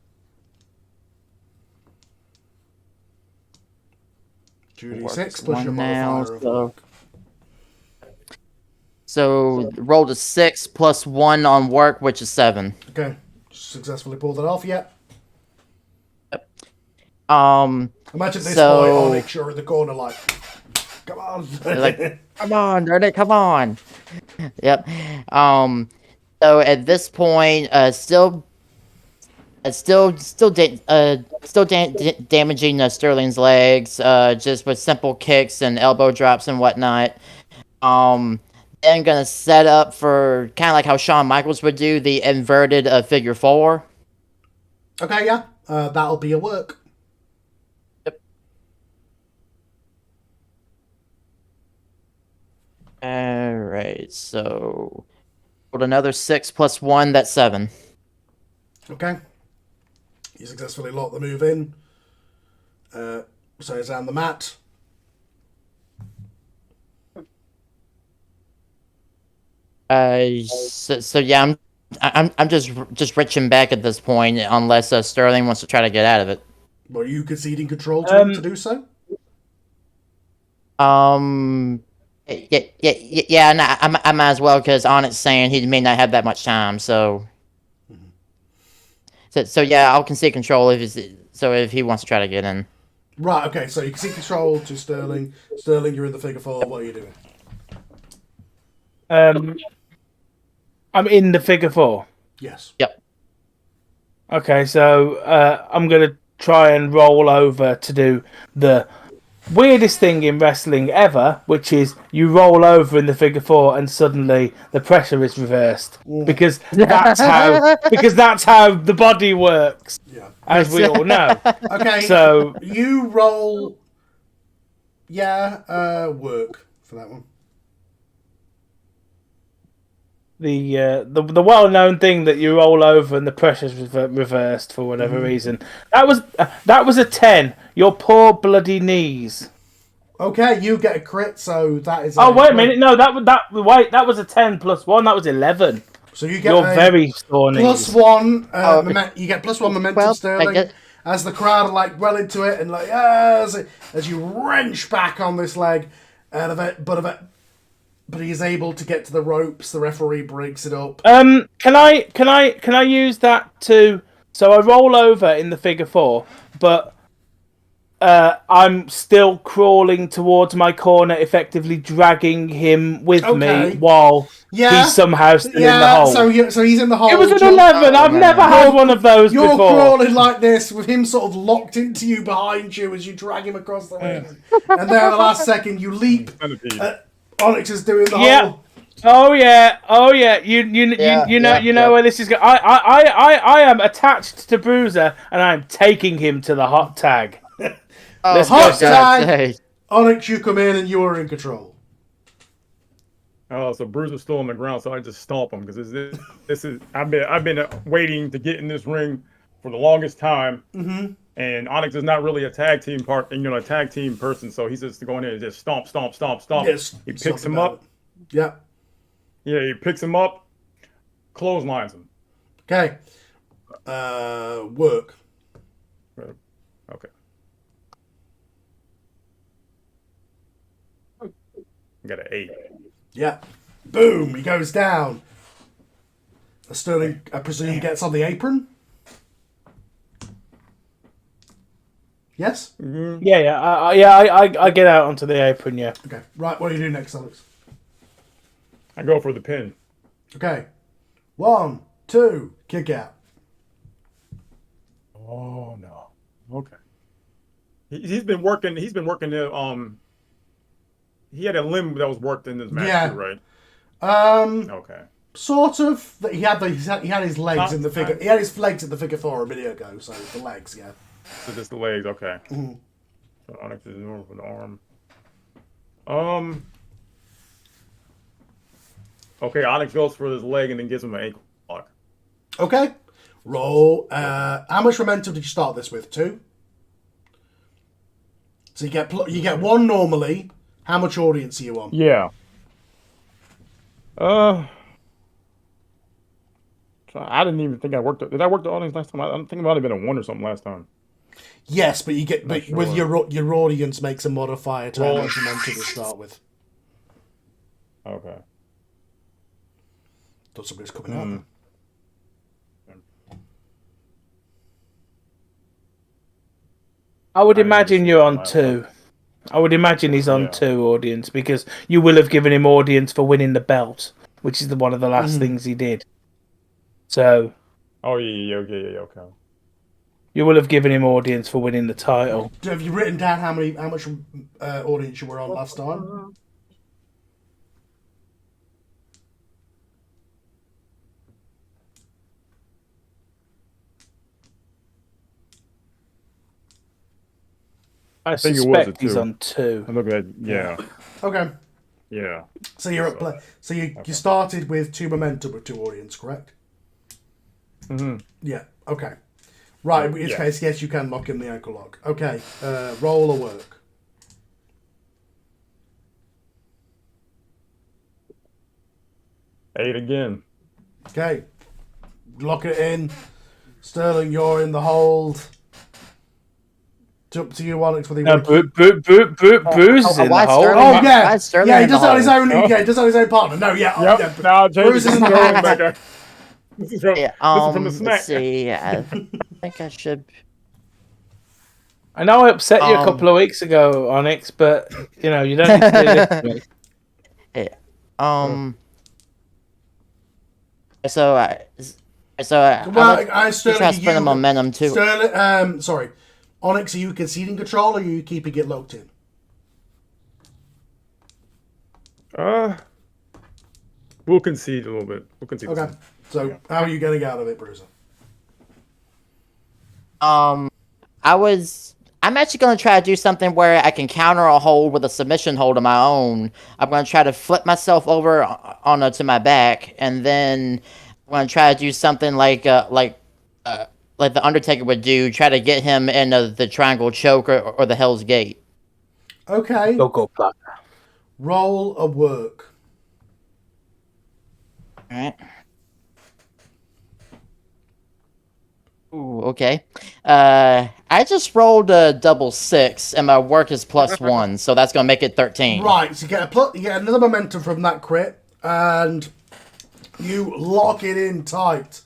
2d6 plus your modifier of work. So rolled a 6 plus 1 on work, which is 7. Okay. Successfully pulled it off, yeah. Imagine this boy Onyx, you're in the corner like, come on. Like, come on, darn it, come on. Yep. So at this point, still damaging Sterling's legs, just with simple kicks and elbow drops and whatnot. Then gonna set up for kind of like how Shawn Michaels would do the inverted figure 4. Okay, yeah. That'll be a work. Yep. Alright, so rolled another 6 plus 1, that's 7. Okay. You successfully lock the move in. So it's down the mat. So yeah, I'm just reaching back at this point, unless Sterling wants to try to get out of it. Were you conceding control to him to do so? Yeah, I might as well, because Onyx saying he may not have that much time, so yeah, I'll concede control if he wants to try to get in. Right. Okay. So you concede control to Sterling. Sterling, you're in the figure 4. What are you doing? I'm in the figure 4. Yes. Yep. Okay, so I'm gonna try and roll over to do the weirdest thing in wrestling ever, which is you roll over in the figure 4 and suddenly the pressure is reversed because that's how the body works. Yeah. As we all know. Okay. So you roll. Yeah. Work for that one. the well known thing that you roll over and the pressure's reversed for whatever reason. That was a 10. Your poor bloody knees. Okay, you get a crit, so that is. Oh wait a minute, no, that was a 10 plus 1. That was 11. So you get your very sore knees. +1. You get +1 momentum, Well, Sterling, as the crowd are like well into it and like as you wrench back on this leg out of it, but he's able to get to the ropes. The referee breaks it up. Can I use that to? So I roll over in the figure 4, but I'm still crawling towards my corner, effectively dragging him with me while he's somehow still in the hole. So he's in the hole. It was an 11. I've never had one of those You're before. crawling like this with him sort of locked into you behind you as you drag him across the ring. And then at the last second, you leap. Onyx is doing the hole. Oh yeah. You know where this is going. I am attached to Bruiser, and I'm taking him to the hot tag. Let's hot tag. Onyx, you come in and you are in control. Oh, so Bruiser's still on the ground, so I just stomp him because this is I've been waiting to get in this ring for the longest time. Mm-hmm. And Onyx is not really a tag team a tag team person, so he's just going in and just stomp. Yes, he picks him up. Yeah. Yeah, he picks him up, clotheslines him. Okay. Work. Okay. I got an 8. Yeah. Boom, he goes down. Sterling, I presume, gets on the apron. Yes? Mm-hmm. I get out onto the apron, yeah. Okay, right, what do you do next, Alex? I go for the pin. Okay. 1, 2, kick out. Oh, no. Okay. He's been working the, he had a limb that was worked in this match too, right? Okay. Sort of. He had his legs in the figure. He had his legs in the figure 4 a minute ago, so the legs, yeah. So just the legs, okay. Mm-hmm. So Onyx is normal for the arm. Okay, Onyx goes for his leg and then gives him an ankle lock. Okay. Roll. How much momentum did you start this with? 2? So you get 1 normally. How much audience are you on? Yeah. I didn't even think I worked. Did I work the audience last time? I think it might have been a 1 or something last time. Yes, but you get with your audience makes a modifier to how much momentum to start with. Okay. Thought somebody's coming out. I would imagine you're on 2. I would imagine he's on 2 audience because you will have given him audience for winning the belt, which is one of the last things he did. So. Oh yeah, okay. You will have given him audience for winning the title. Have you written down how much audience you were on last time? I suspect he's on 2. I'm looking at Okay. Yeah. So you're at play. So you started with 2 momentum with 2 audience, correct? Mm-hmm. Yeah. Okay. Right. In which case, yes, you can lock in the ankle lock. Okay. Roll or work. 8 again. Okay. Lock it in. Sterling, you're in the hold. It's up to you, Onyx. Bruce is in the hole. Oh yeah, he does it on his own. Yeah, he does it on his own partner. No, Bruce is in the hole. This is from the snack. Let's see. I think I should. I know I upset you a couple of weeks ago, Onyx, but you don't need to do this to me. I transfer the momentum too. Sterling, sorry, Onyx, are you conceding control or are you keeping it locked in? We'll concede a little bit. Okay. So how are you getting out of it, Bruiser? I I'm actually going to try to do something where I can counter a hold with a submission hold of my own. I'm going to try to flip myself over to my back, and then I'm going to try to do something like the Undertaker would do, try to get him in the triangle choke or the Hell's Gate. Okay. Go plan. Roll a work. All right. Ooh, okay. I just rolled a double 6, and my work is +1, so that's gonna make it 13. Right, so you get another momentum from that crit, and you lock it in tight.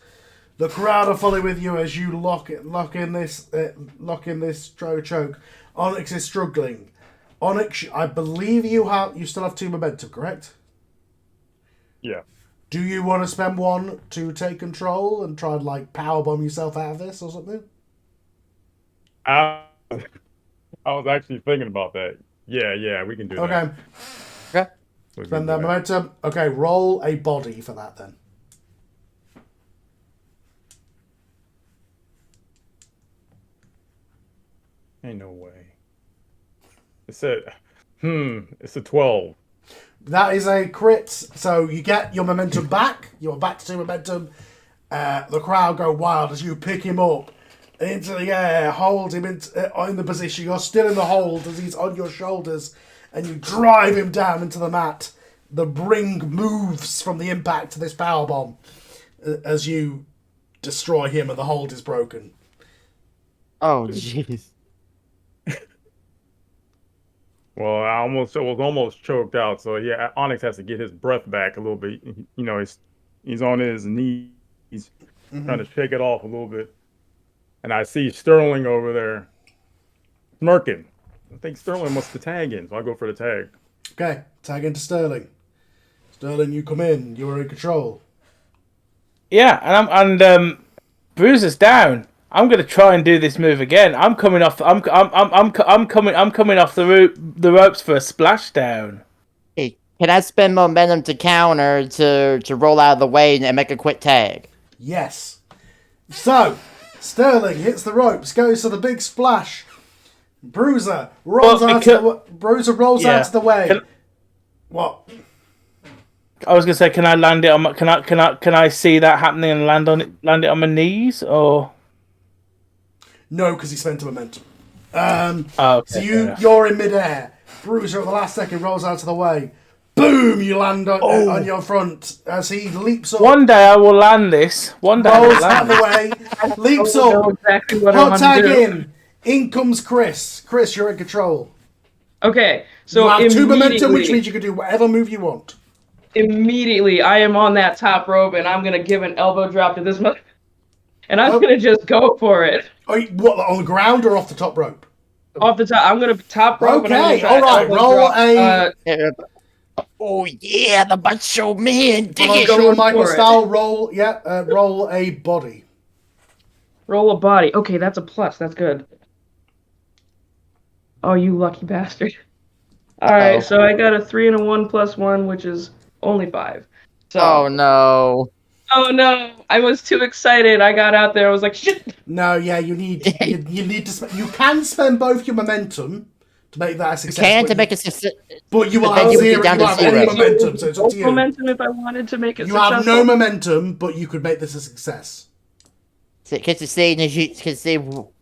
The crowd are fully with you as you lock in this choke. Onyx is struggling. Onyx, I believe you still have 2 momentum, correct? Yeah. Do you want to spend 1 to take control and try and powerbomb yourself out of this or something? I was actually thinking about that. Yeah, we can do that. Okay. Okay. Spend that momentum. Okay, roll a body for that then. Ain't no way. It's a 12. That is a crit, so you get your momentum back. You're back to 2 momentum. The crowd go wild as you pick him up into the air, hold him in the position. You're still in the hold as he's on your shoulders, and you drive him down into the mat. The ring moves from the impact to this powerbomb as you destroy him, and the hold is broken. Oh, jeez. Well, I was almost choked out. So yeah, Onyx has to get his breath back a little bit. You know, he's on his knees, trying to shake it off a little bit. And I see Sterling over there smirking. I think Sterling wants to tag in, so I go for the tag. Okay, tag into Sterling. Sterling, you come in. You are in control. Yeah, and Bruiser's down. I'm gonna try and do this move again. I'm coming off. I'm coming off the ropes for a splashdown. Hey, can I spend momentum to counter to roll out of the way and make a quick tag? Yes. So, Sterling hits the ropes, goes to the big splash. Bruiser rolls out of the way. What? I was gonna say, can I land it on? Can I see that happening and land it on my knees or? No, because he spent a momentum. Okay, so you're in midair. Bruiser at the last second rolls out of the way. Boom! You land on your front as he leaps up. One day I will land this. One day Rolls out of the way. Leaps up. Exactly what I Hot want tag to do. in. In comes Chris. Chris, you're in control. Okay, so you have 2 momentum, which immediately- means you can do whatever move you want. Immediately, I am on that top rope, and I'm gonna give an elbow drop to this mother, and I'm gonna just go for it. What, on the ground or off the top rope? Off the top, I'm gonna top rope. Okay, and I'm gonna all right, elbow roll drop. a- Oh yeah, the Macho Man! Dig Well, it! Shawn Michaels for it. style, roll a body. Roll a body. Okay, that's a plus. That's good. Oh, you lucky bastard. All right, so I got a 3 and a 1 plus 1, which is only 5. So. Oh no. Oh no! I was too excited. I got out there. I was like, shit. No, yeah, you need to. You can spend both your momentum to make that a success. Can to make a success. But you will But then have you would be zero. down You to have zero. any momentum, so it's up to you. Momentum if I wanted to make it You successful. have no momentum, but you could make this a success. Because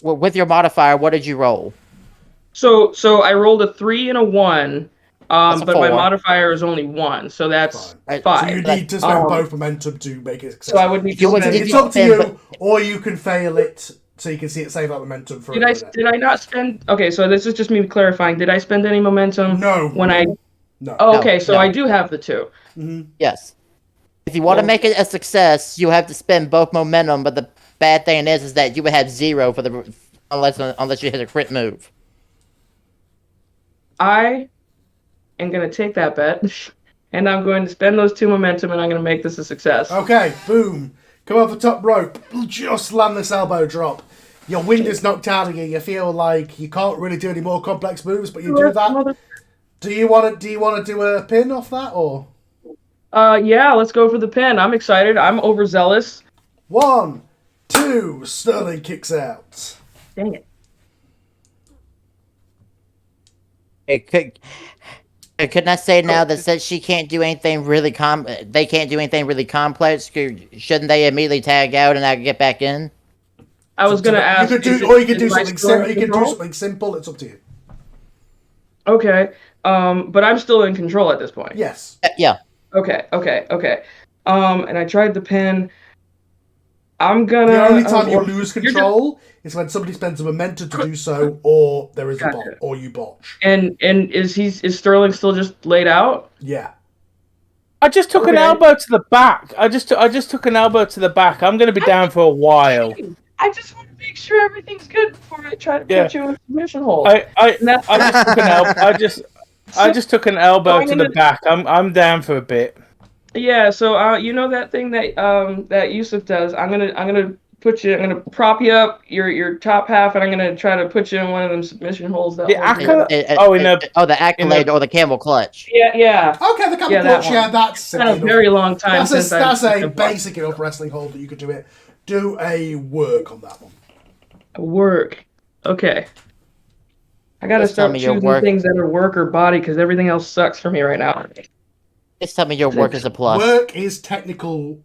with your modifier, what did you roll? So I rolled a 3 and a 1, That's a but my 4. modifier is only 1, so that's Fine. 5. So you need to spend both momentum to make it a success. So I would need to spend. It's up to you, or you can fail it so you can see it save that momentum for. Did I not spend? Okay, so this is just me clarifying. Did I spend any momentum? No. When I. No. Oh, okay, so No. I do have the 2. Yes. If you want to make it a success, you have to spend both momentum. But the bad thing is that you would have 0 for the unless you hit a crit move. I am gonna take that bet, and I'm going to spend those 2 momentum, and I'm gonna make this a success. Okay, boom. Come off the top rope. Just land this elbow drop. Your wind is knocked out of you. You feel like you can't really do any more complex moves, but you do that. Do you want to do a pin off that or? Yeah, let's go for the pin. I'm excited. I'm overzealous. 1, 2. Sterling kicks out. Dang it. Couldn't I say now that since she can't do anything really they can't do anything really complex? Shouldn't they immediately tag out and I can get back in? I was gonna ask. You could do, or you could do something simple. You could do something simple. It's up to you. Okay. But I'm still in control at this point. Yes. Yeah. Okay. And I tried the pin. I'm gonna. The only time you lose control is when somebody spends a momentum to do so, or there is a bot, or you botch. And is Sterling still just laid out? Yeah. I just took an elbow to the back. I just took an elbow to the back. I'm going to be down for a while. I just want to make sure everything's good before I try to put you in a submission hold. I just took an elbow to the back. I'm down for a bit. Yeah, so you know that thing that Yusuf does. I'm gonna put you. I'm gonna prop you up your top half, and I'm gonna try to put you in one of them submission holes. That the accolade or the camel clutch. Yeah. Okay, the camel clutch. Yeah, that's been a very long time. That's a basic enough wrestling hold that you could do it. Do a work on that one. A work. Okay. I gotta start choosing things that are work or body because everything else sucks for me right now. Just tell me your work is a plus. Work is technical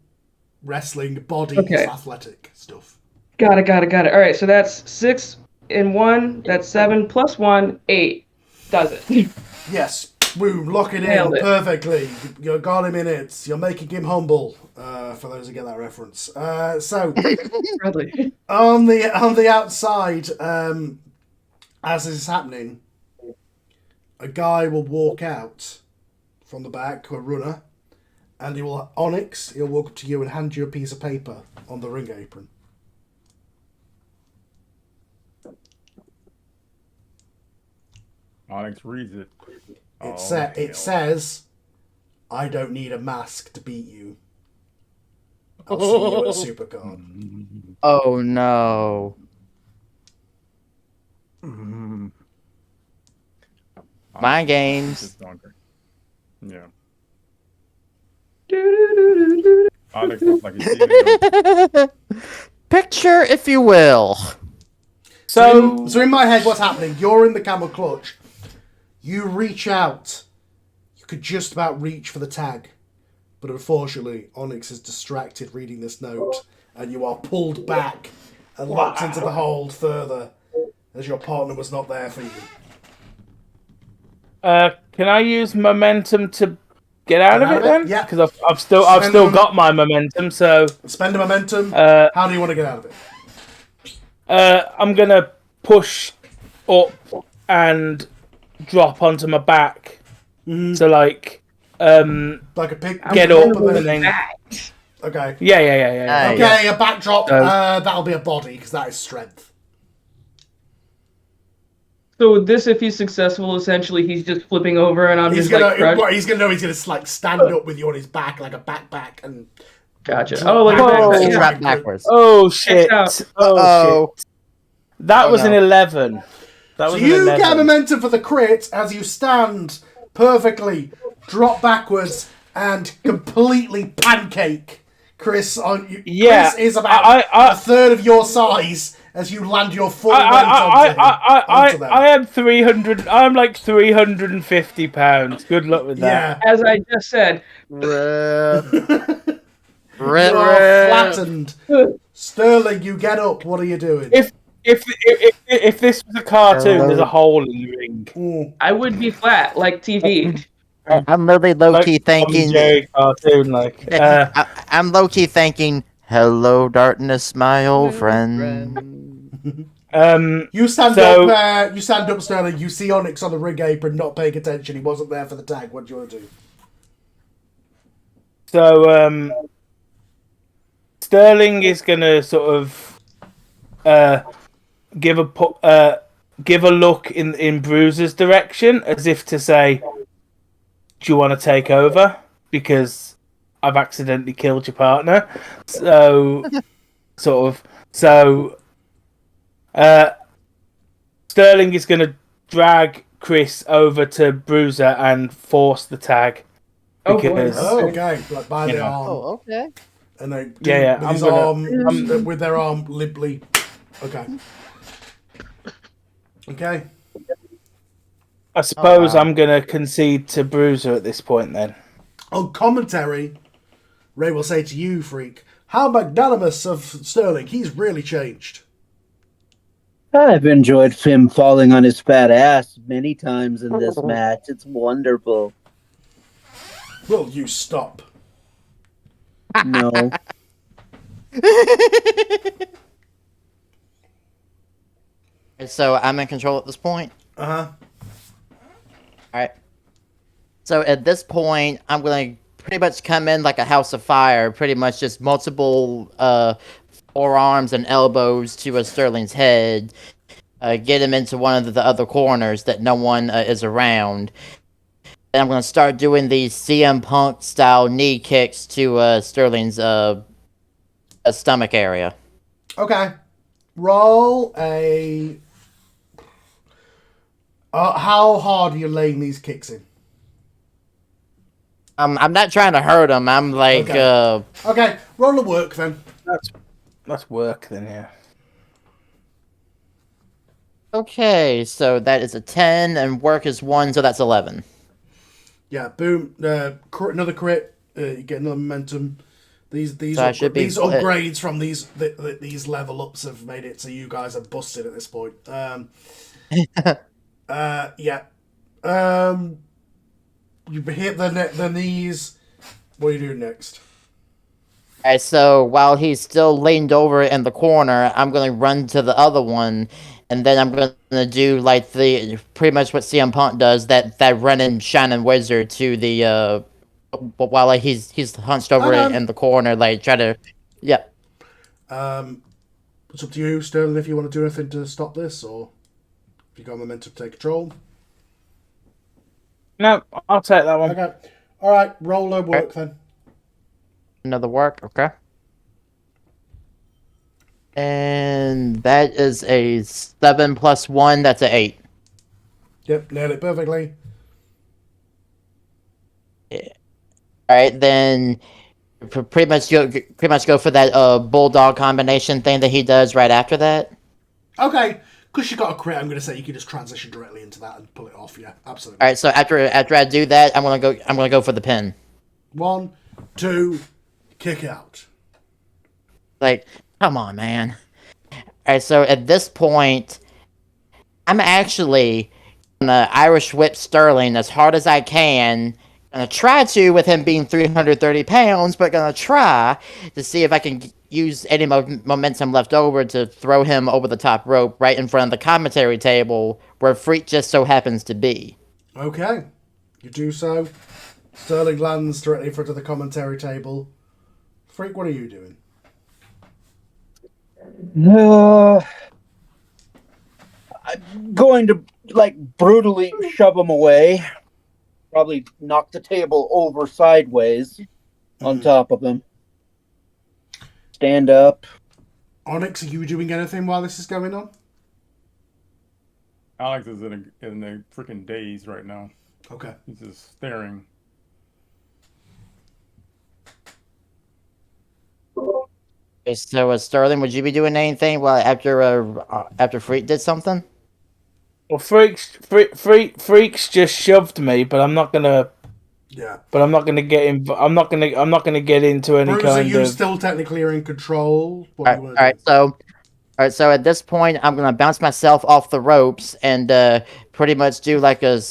wrestling, body is athletic stuff. Got it. All right, so that's 6 and 1. That's 7 plus 1, 8. Does it? Yes. Boom. Lock it in perfectly. You got him in it. You're making him humble. For those who get that reference. So on the outside, as this is happening, a guy will walk out from the back, a runner, and he'll walk up to you and hand you a piece of paper on the ring apron. Onyx reads it. It says, "I don't need a mask to beat you. I'll see you at Supercard." Oh no. Mind games. Yeah. Onyx looks like he's Picture, if you will. So in my head, what's happening? You're in the camel clutch. You reach out. You could just about reach for the tag. But unfortunately, Onyx is distracted reading this note, and you are pulled back and locked into the hold further, as your partner was not there for you. Can I use momentum to get out of it then? Yeah. Because I've still got my momentum. So spend a momentum. How do you want to get out of it? I'm gonna push up and drop onto my back. Mm-hmm. So like a pig. Get up and then. Okay. Yeah. Okay, a backdrop. That'll be a body because that is strength. So this, if he's successful, essentially he's just flipping over, and he's gonna like stand up with you on his back like a backpack and. Gotcha. Drop backwards. Oh shit! Oh shit! That was an 11. So you get momentum for the crit as you stand perfectly, drop backwards, and completely pancake Chris on you. Yeah, Chris is about a third of your size as you land your full weight onto them. I am 300. I'm like 350 pounds. Good luck with that. Yeah. As I just said. You are flattened. Sterling, you get up. What are you doing? If this was a cartoon, there's a hole in the ring. I would be flat, like TV. I'm really low-key thinking... cartoon, like... I'm low-key thinking, hello, darkness, my old friend. You stand up, Sterling. You see Onyx on the ring apron, not paying attention. He wasn't there for the tag. What do you want to do? So, Sterling is going to sort of give a look in Bruiser's direction, as if to say, "Do you want to take over? Because I've accidentally killed your partner." So, Sterling is going to drag Chris over to Bruiser and force the tag. Because, okay, like by the arm. Oh, okay. And they with their arm limply. Okay. Okay. I suppose I'm going to concede to Bruiser at this point then. On commentary, Ray will say to you, Freak, how magnanimous of Sterling. He's really changed. I've enjoyed Finn falling on his fat ass many times in this match. It's wonderful. Will you stop? No. So I'm in control at this point. Uh-huh. Alright. So at this point, I'm going to pretty much come in like a house of fire. Pretty much just multiple forearms and elbows to Sterling's head. Get him into one of the other corners that no one is around. And I'm going to start doing these CM Punk style knee kicks to Sterling's stomach area. Okay. Roll a... how hard are you laying these kicks in? I'm not trying to hurt him. I'm like... Okay, roll a work then. That's work then, yeah. Okay, so that is a 10, and work is 1, so that's 11. Yeah, boom. Another crit. You get another momentum. These So I should be these upgrades from these level ups have made it so you guys are busted at this point. Yeah. You hit the knees. What are you doing next? Alright, so while he's still leaned over in the corner, I'm going to run to the other one, and then I'm going to do like the pretty much what CM Punk does, that running shining wizard to the while like, he's hunched over in the corner, like try to It's up to you, Sterling, if you want to do anything to stop this, or if you got momentum to take control. No, I'll take that one. Okay. All right, roll a work then. Another work, okay. And that is a 7 plus 1, that's an 8. Yep, nailed it perfectly. Yeah. Alright, then pretty much go for that bulldog combination thing that he does right after that. Okay, because you got a crit, I'm going to say you can just transition directly into that and pull it off. Yeah, absolutely. Alright, so after I do that, I'm gonna go for the pin. 1, 2, kick out. Like, come on, man. Alright, so at this point, I'm actually gonna Irish whip Sterling as hard as I can. Gonna try to, with him being 330 pounds, but gonna try to see if I can use any momentum left over to throw him over the top rope right in front of the commentary table where Freak just so happens to be. Okay, you do so. Sterling lands directly in front of the commentary table. Freak, what are you doing? I'm going to like brutally shove him away. Probably knock the table over sideways on top of him. Stand up. Onyx, are you doing anything while this is going on? Alex is in a freaking daze right now. Okay. He's just staring. Okay, so Sterling, would you be doing anything after Freak did something? Well, Freak's just shoved me, but I'm not gonna. Yeah. But I'm not gonna get in. I'm not gonna get into any Bruiser, kind you of. still technically are in control. All right, so at this point, I'm gonna bounce myself off the ropes and pretty much do like a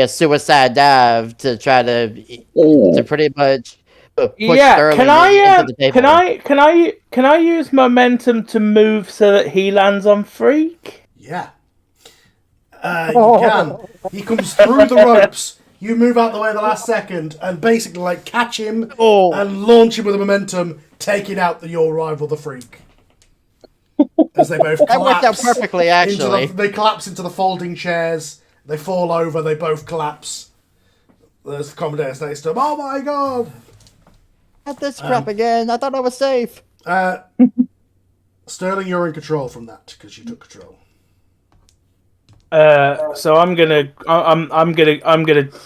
suicide dive to try to pretty much push Sterling into the table. Can I use momentum to move so that he lands on Freak? Yeah. You can. He comes through the ropes. You move out the way at the last second and basically like catch him and launch him with a momentum, taking out your rival, the Freak. As they both collapse. That worked out perfectly, actually. They collapse into the folding chairs. They fall over. They both collapse. There's the commentator next to him. Oh my god! Not this crap again. I thought I was safe. Sterling, you're in control from that because you took control. So I'm gonna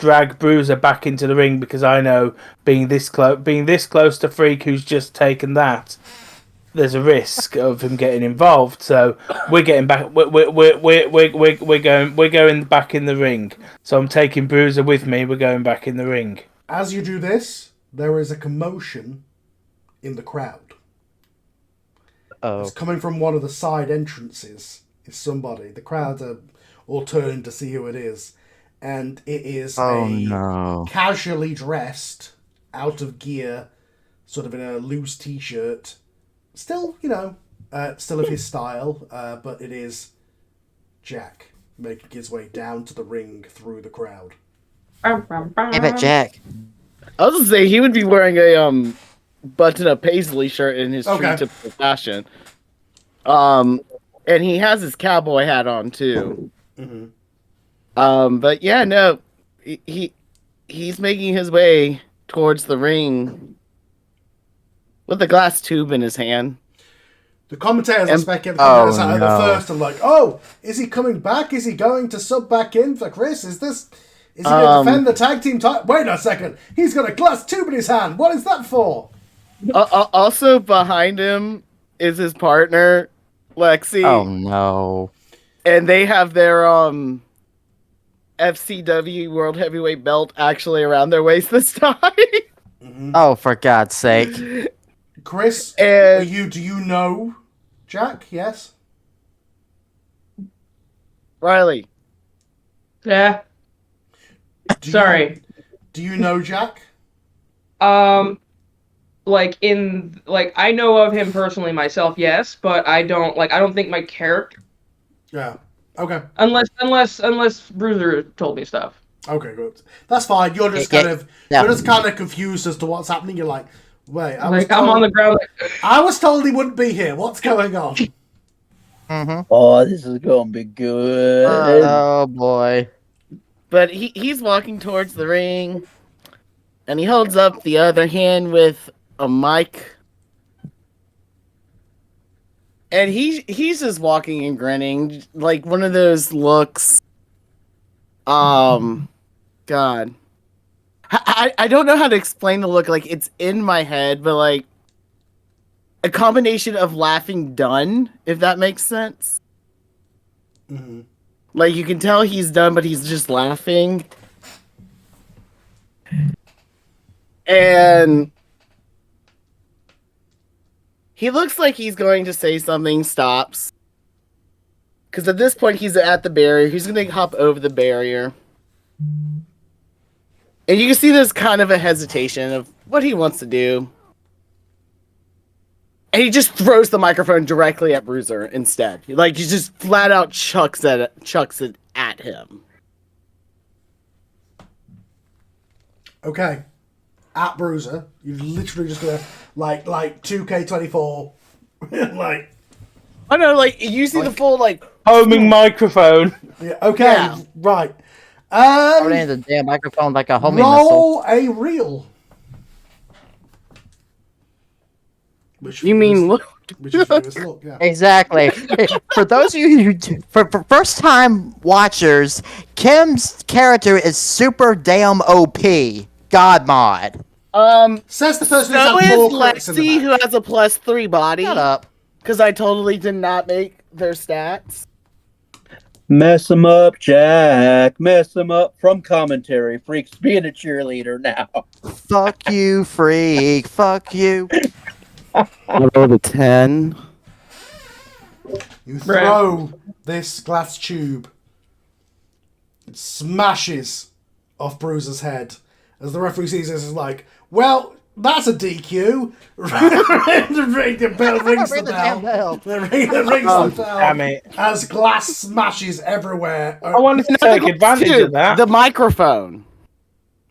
drag Bruiser back into the ring because I know being this close to Freak who's just taken that, there's a risk of him getting involved. So we're getting back. We're going back in the ring. So I'm taking Bruiser with me. We're going back in the ring. As you do this, there is a commotion in the crowd. It's coming from one of the side entrances. Is somebody. The crowd are all turning to see who it is. And it is casually dressed, out of gear, sort of in a loose t-shirt. Still, still of his style, but it is Jack making his way down to the ring through the crowd. Hey, but Jack. I was gonna say he would be wearing a button-up paisley shirt in his true typical fashion. And he has his cowboy hat on too. Mm-hmm. But yeah, no, he's making his way towards the ring with a glass tube in his hand. The commentators are speculating at the first are like, "Oh, is he coming back? Is he going to sub back in for Chris? Is he going to defend the tag team title? Wait a second, he's got a glass tube in his hand. What is that for?" Also behind him is his partner, Lexi. Oh no! And they have their FCW World Heavyweight belt actually around their waist this time. Mm-hmm. Oh, for God's sake! Chris, do you know Jack? Yes. Riley. Yeah. Sorry. Do you know Jack? I know of him personally myself, yes, but I don't think my character. Yeah. Okay. Unless Bruiser told me stuff. Okay, good. That's fine. You're just kind of confused as to what's happening. You're like, wait, I'm on the ground. I was told he wouldn't be here. What's going on? Mm-hmm. Oh, this is gonna be good. Oh boy. But he's walking towards the ring, and he holds up the other hand with a mic. And he's just walking and grinning, like one of those looks. God. I don't know how to explain the look. Like, it's in my head, but like a combination of laughing done, if that makes sense. Mm-hmm. Like, you can tell he's done, but he's just laughing. And he looks like he's going to say something, stops. Because at this point, he's at the barrier. He's going to hop over the barrier. And you can see there's kind of a hesitation of what he wants to do. And he just throws the microphone directly at Bruiser instead. Like, he just flat out chucks it at him. Okay. At Bruiser, you're literally just gonna like 2K24, like. Oh no! Like, you see the full homing microphone. Yeah. Okay. Yeah. Right. Throw it in the damn microphone like a homing roll missile. a reel. You mean look? Which is look, yeah. Exactly. For those of you for first time watchers, Kim's character is super damn OP. God mod. Says the person So who's had is more crits in the Lexi, match. who has a +3 body. Shut up. Because I totally did not make their stats. Mess him up, Jack. Mess him up from commentary. Freak's being a cheerleader now. Fuck you, freak. Fuck you. I rolled a 10. You throw this glass tube. It smashes off Bruiser's head. As the referee sees this, is like, well, that's a DQ. The bell rings the bell. The rings the bell. Damn it. As glass smashes everywhere. I wanted to take advantage of that. The microphone.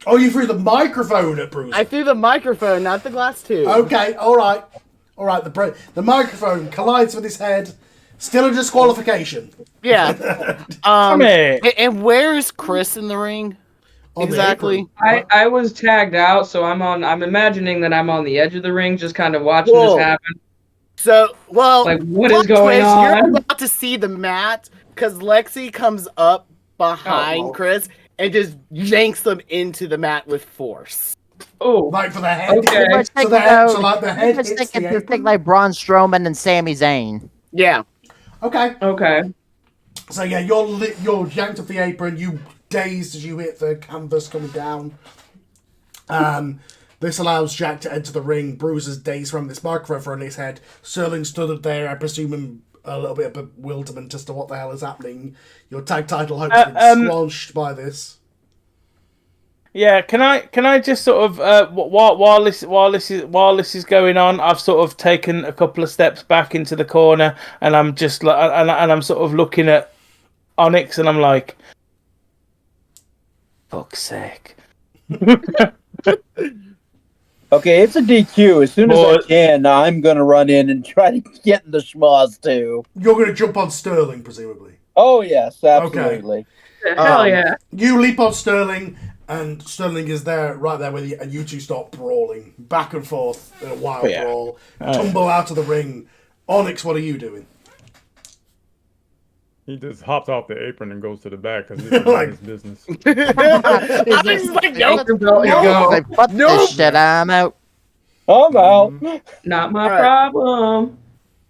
Oh, you threw the microphone at Bruiser. I threw the microphone, not the glass tube. Okay, all right. The microphone collides with his head. Still a disqualification. Yeah. And where is Chris in the ring? Exactly. I was tagged out, so I'm imagining that I'm on the edge of the ring, just kind of watching this happen. So, well, like, what is going on? You're about to see the mat because Lexi comes up behind Chris and just yanks them into the mat with force. Oh, Like for the head. Okay. Pretty much So think, the head, so though, like the pretty head much hits think the it's apron. like Braun Strowman and Sami Zayn. Yeah. Okay. okay. So yeah, you're yanked off the apron. You dazed as you hit the canvas coming down. This allows Jack to enter the ring. Bruiser's dazed from this microphone on his head. Sterling stood there, I presume, in a little bit of bewilderment as to what the hell is happening. Your tag title hopes has been squashed by this. Yeah, can I just sort of while this is going on, I've sort of taken a couple of steps back into the corner, and I'm just like, and I'm sort of looking at Onyx, and I'm like, fuck's sake. Okay, it's a DQ. As soon as I can, I'm gonna run in and try to get in the schmoz too. You're going to jump on Sterling, presumably. Oh yes, absolutely. Hell yeah. You leap on Sterling, and Sterling is there, right there with you, and you two start brawling back and forth in a wild brawl. Tumble out of the ring. Onyx, what are you doing? He just hops off the apron and goes to the back because it's like his business. He's like, nope. Like, fuck this shit, I'm out. I'm out. Not my Alright. problem.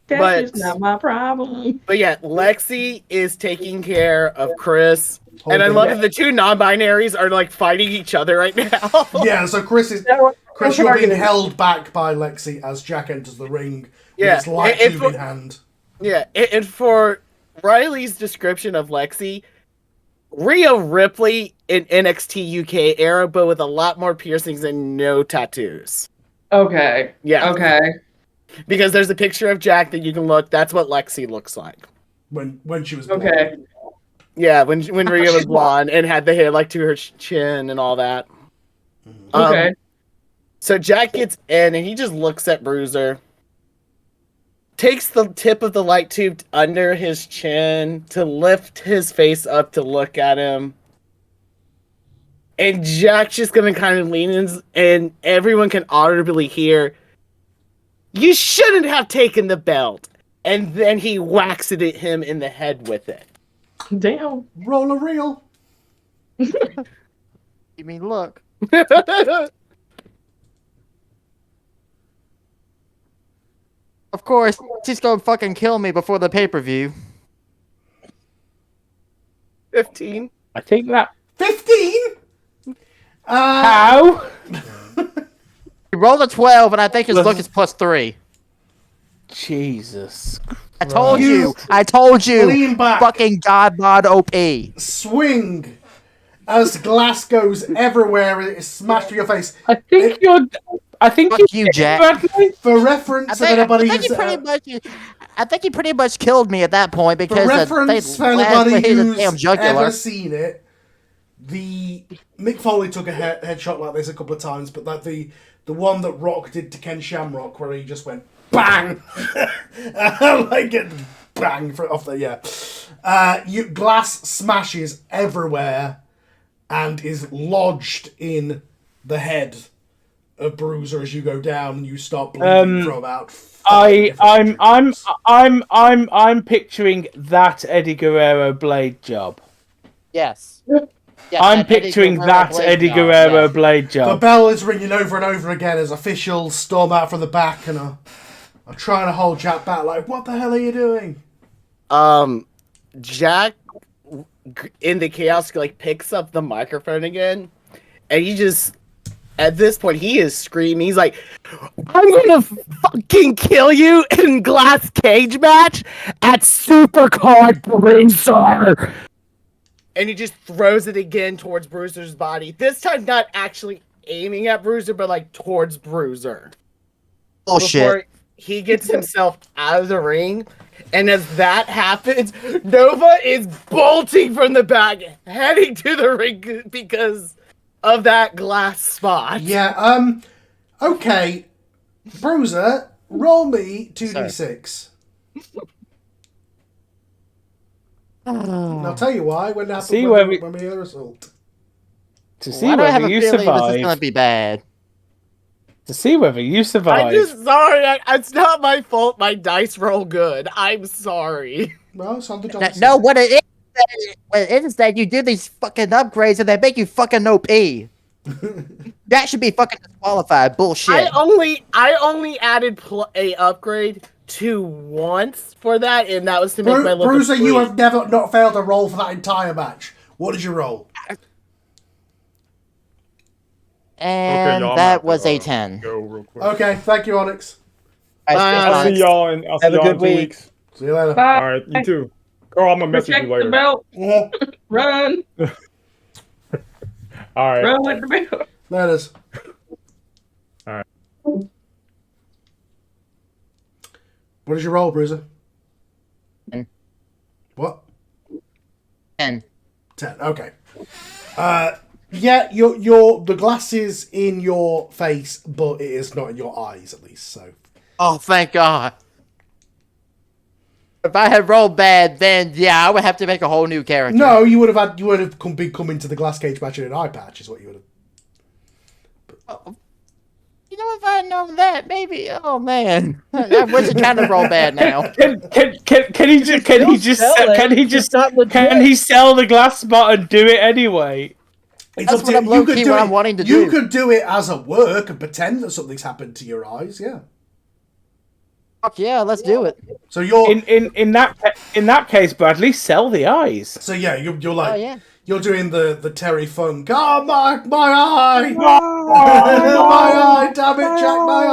That's But- just not my problem. But yeah, Lexi is taking care of Chris. And I Holding- love that the two non-binaries are like fighting each other right now. Yeah, so Chris, you're being held back by Lexi as Jack enters the ring with Yeah, his light and tube for- in hand. Yeah, and for Riley's description of Lexi, Rhea Ripley in NXT UK era, but with a lot more piercings and no tattoos. Okay. Yeah. Okay. Because there's a picture of Jack that you can look. That's what Lexi looks like. When she was blonde. Okay. Yeah, when Rhea was blonde and had the hair like to her chin and all that. Okay. So Jack gets in and he just looks at Bruiser. Takes the tip of the light tube under his chin to lift his face up to look at him. And Jack's just gonna kind of lean in, and everyone can audibly hear, "You shouldn't have taken the belt." And then he whacks it at him in the head with it. Damn. Roll a reel. You mean, look. Of course, she's gonna fucking kill me before the pay-per-view. 15. I think that 15? how He rolled a 12, and I think his look is +3. Jesus. I told You I told you. lean back. Fucking God mod OP. Swing as glass goes everywhere and it's smashed to your face. I think Fuck you, Jack. Bradley. For reference, I if anybody think who's, I think he pretty much killed me at that point for because reference, for blasted anybody his who's damn jugular. ever seen it, the Mick Foley took a headshot like this a couple of times, but like the one that Rock did to Ken Shamrock, where he just went bang, like it bang off the glass smashes everywhere and is lodged in the head of Bruiser as you go down and you start bleeding from about. I'm picturing that Eddie Guerrero blade job. Yes. I'm picturing that Eddie Guerrero blade The job. bell is ringing over and over again as officials storm out from the back and are trying to hold Jack back. Like, what the hell are you doing? Jack in the chaos like picks up the microphone again, and he just at this point he is screaming. He's like, "I'm gonna fucking kill you in glass cage match at Supercard Bruiser!" And he just throws it again towards Bruiser's body. This time, not actually aiming at Bruiser, but like towards Bruiser. Bullshit. Before he gets himself out of the ring. And as that happens, Nova is bolting from the back, heading to the ring because of that glass spot. Yeah, okay. Bruiser, roll me 2d6. And I'll tell you why when we hear the result. To see Why do I have whether a you feeling this is survive. gonna be bad? To see whether you survive. I'm just sorry. It's not my fault. My dice roll good. I'm sorry. Well, it's on the dice. No, what it is that you do these fucking upgrades and they make you fucking OP. That should be fucking disqualified. Bullshit. I only added a upgrade to once for that, and that was to make my look. Bruiser, you have never not failed a roll for that entire match. What did you roll? And y'all, I'm that gonna was have a to, 10. Go real quick. Okay, thank you, Onyx. I'll see y'all in, Have a 2 good week. weeks. See you later. Bye. All right, you too. Carl, I'm gonna message Protect you later. the belt. Yeah, Run. All right. Run with the belt. there it is. All right. What did you roll, Bruiser? 10. What? 10. 10. Okay. Yeah, your the glass is in your face, but it is not in your eyes, at least. So. Oh, thank God. If I had rolled bad, then yeah, I would have to make a whole new character. No, you would have come into the glass cage match in an eye patch, is what you would have. You know, if I had known that, maybe. Oh man, I wish it kind of roll bad now. Can he sell the glass spot and do it anyway? It's That's up to what I'm you. You low-key could do what it. I'm wanting to You do. could do it as a work and pretend that something's happened to your eyes. Yeah. Fuck yeah, let's do it. So you're In that case, Bradley, sell the eyes. So yeah, you're like Oh yeah. you're doing the Terry Funk. Oh my eye, my eye, damn it, Jack, my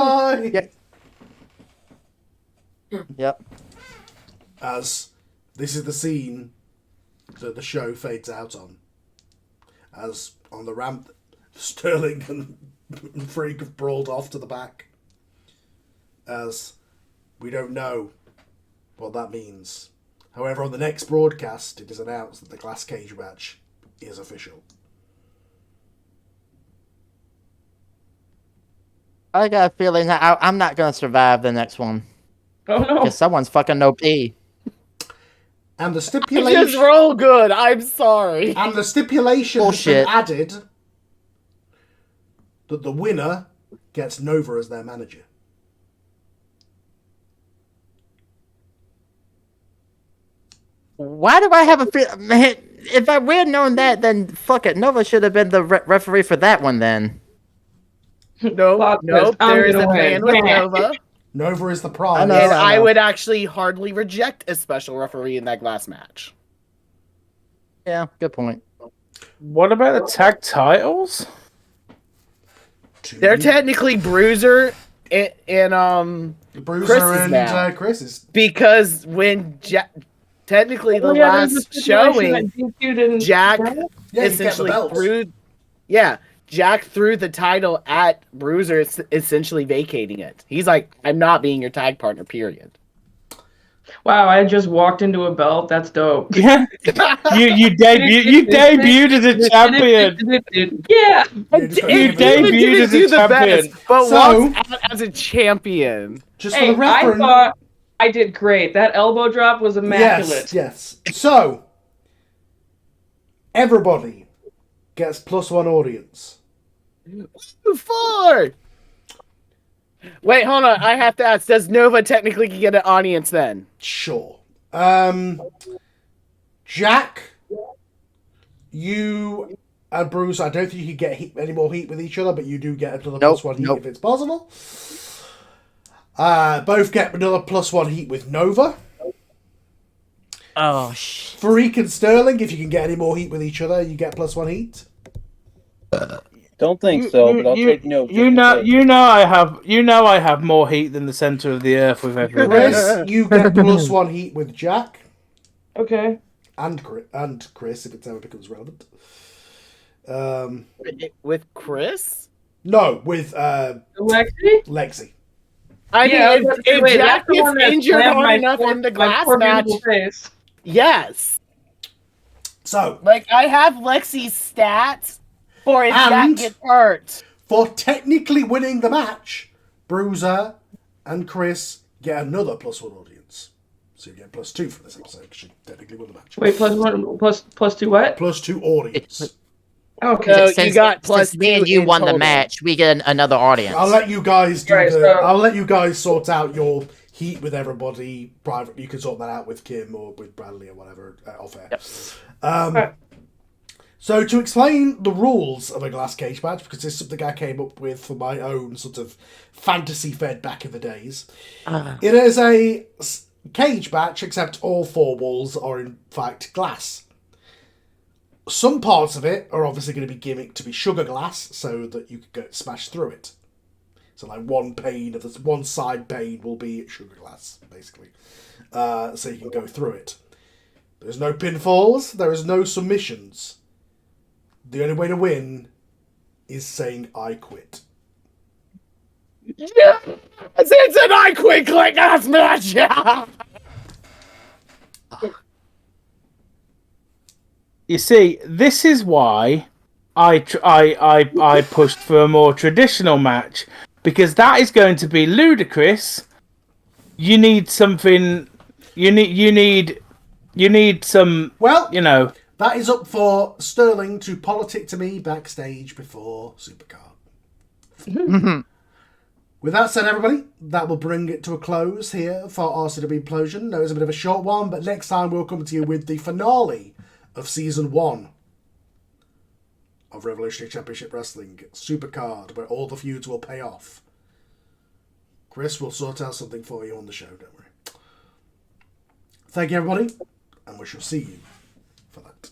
eye. Yep. As this is the scene that the show fades out on. As on the ramp, Sterling and Freak have brawled off to the back. As we don't know what that means. However, on the next broadcast, it is announced that the glass cage match is official. I got a feeling that I'm not gonna survive the next one. Oh no. Because someone's fucking OP. And the Just stipulation roll good. I'm sorry. and the stipulation has Bullshit. been added that the winner gets Nova as their manager. Why do I have a feel? Man, if we had known that, then fuck it. Nova should have been the referee for that one then. No, Plot no, twist, I'm there is a gonna plan win. with Nova, Nova is the prize. I know. and I would actually hardly reject a special referee in that glass match. Yeah, good point. What about the tag titles? They're technically Bruiser and Bruiser Chris's and now. Chris's. because when technically the Oh, yeah, there's a last stipulation showing, that DQ didn't- Jack Yeah, you get the essentially belt. Jack threw the title at Bruiser, essentially vacating it. He's like, I'm not being your tag partner, period. Wow, I just walked into a belt. That's dope. Yeah, you debuted as a champion. Yeah. You just got You to give it- debuted as a champion. but So- walked out as a champion. Just for Hey, the I reference. thought I did great. That elbow drop was immaculate. Yes. So, everybody gets +1 audience. 4. Wait, hold on. I have to ask. Does Nova technically get an audience then? Sure. Jack, you and Bruce, I don't think you can get any more heat with each other, but you do get another +1 heat if it's possible. Both get another +1 heat with Nova. Oh, Freak and Sterling, if you can get any more heat with each other, you get +1 heat. Don't think so, but I'll take no. You know I have more heat than the center of the earth with everyone. Chris, you get +1 heat with Jack. Okay. And Chris, if it ever becomes relevant. With Chris? No, with Lexi? Lexi. I Yeah, mean, that's if wait, Jack that's the one gets that injured slammed hard my enough poor- in the my glass poor match, beautiful face. yes. So, Like, I have Lexi's stats for if Jack And- gets hurt. for technically winning the match, Bruiser and Chris get another +1 audience. So you get +2 for this episode because you technically won the match. Wait, +1, +2 what? +2 audience. Okay. So you got plus since me and 2 you in won the total. match, we get another audience. I'll let you guys do Right, the. so- I'll let you guys sort out your heat with everybody privately. You can sort that out with Kim or with Bradley or whatever off air. Yep. Um, Okay. So to explain the rules of a glass cage match, because it's something I came up with for my own sort of fantasy fed back in the days, it is a cage match, except all 4 walls are in fact glass. Some parts of it are obviously going to be gimmicked to be sugar glass, so that you can get smashed through it. So like one side pane will be sugar glass, basically, so you can go through it. There's no pinfalls. There is no submissions. The only way to win is saying "I quit." Yes, it's an I quit click ass match. You see, this is why I pushed for a more traditional match, because that is going to be ludicrous. You need something. You need some. Well, you know. That is up for Sterling to politic to me backstage before Supercard. With that said, everybody, that will bring it to a close here for RCW Implosion. Now, it's a bit of a short one, but next time we'll come to you with the finale of Season 1 of Revolutionary Championship Wrestling, Supercard, where all the feuds will pay off. Chris will sort out something for you on the show, don't worry. Thank you, everybody, and we shall see you for that.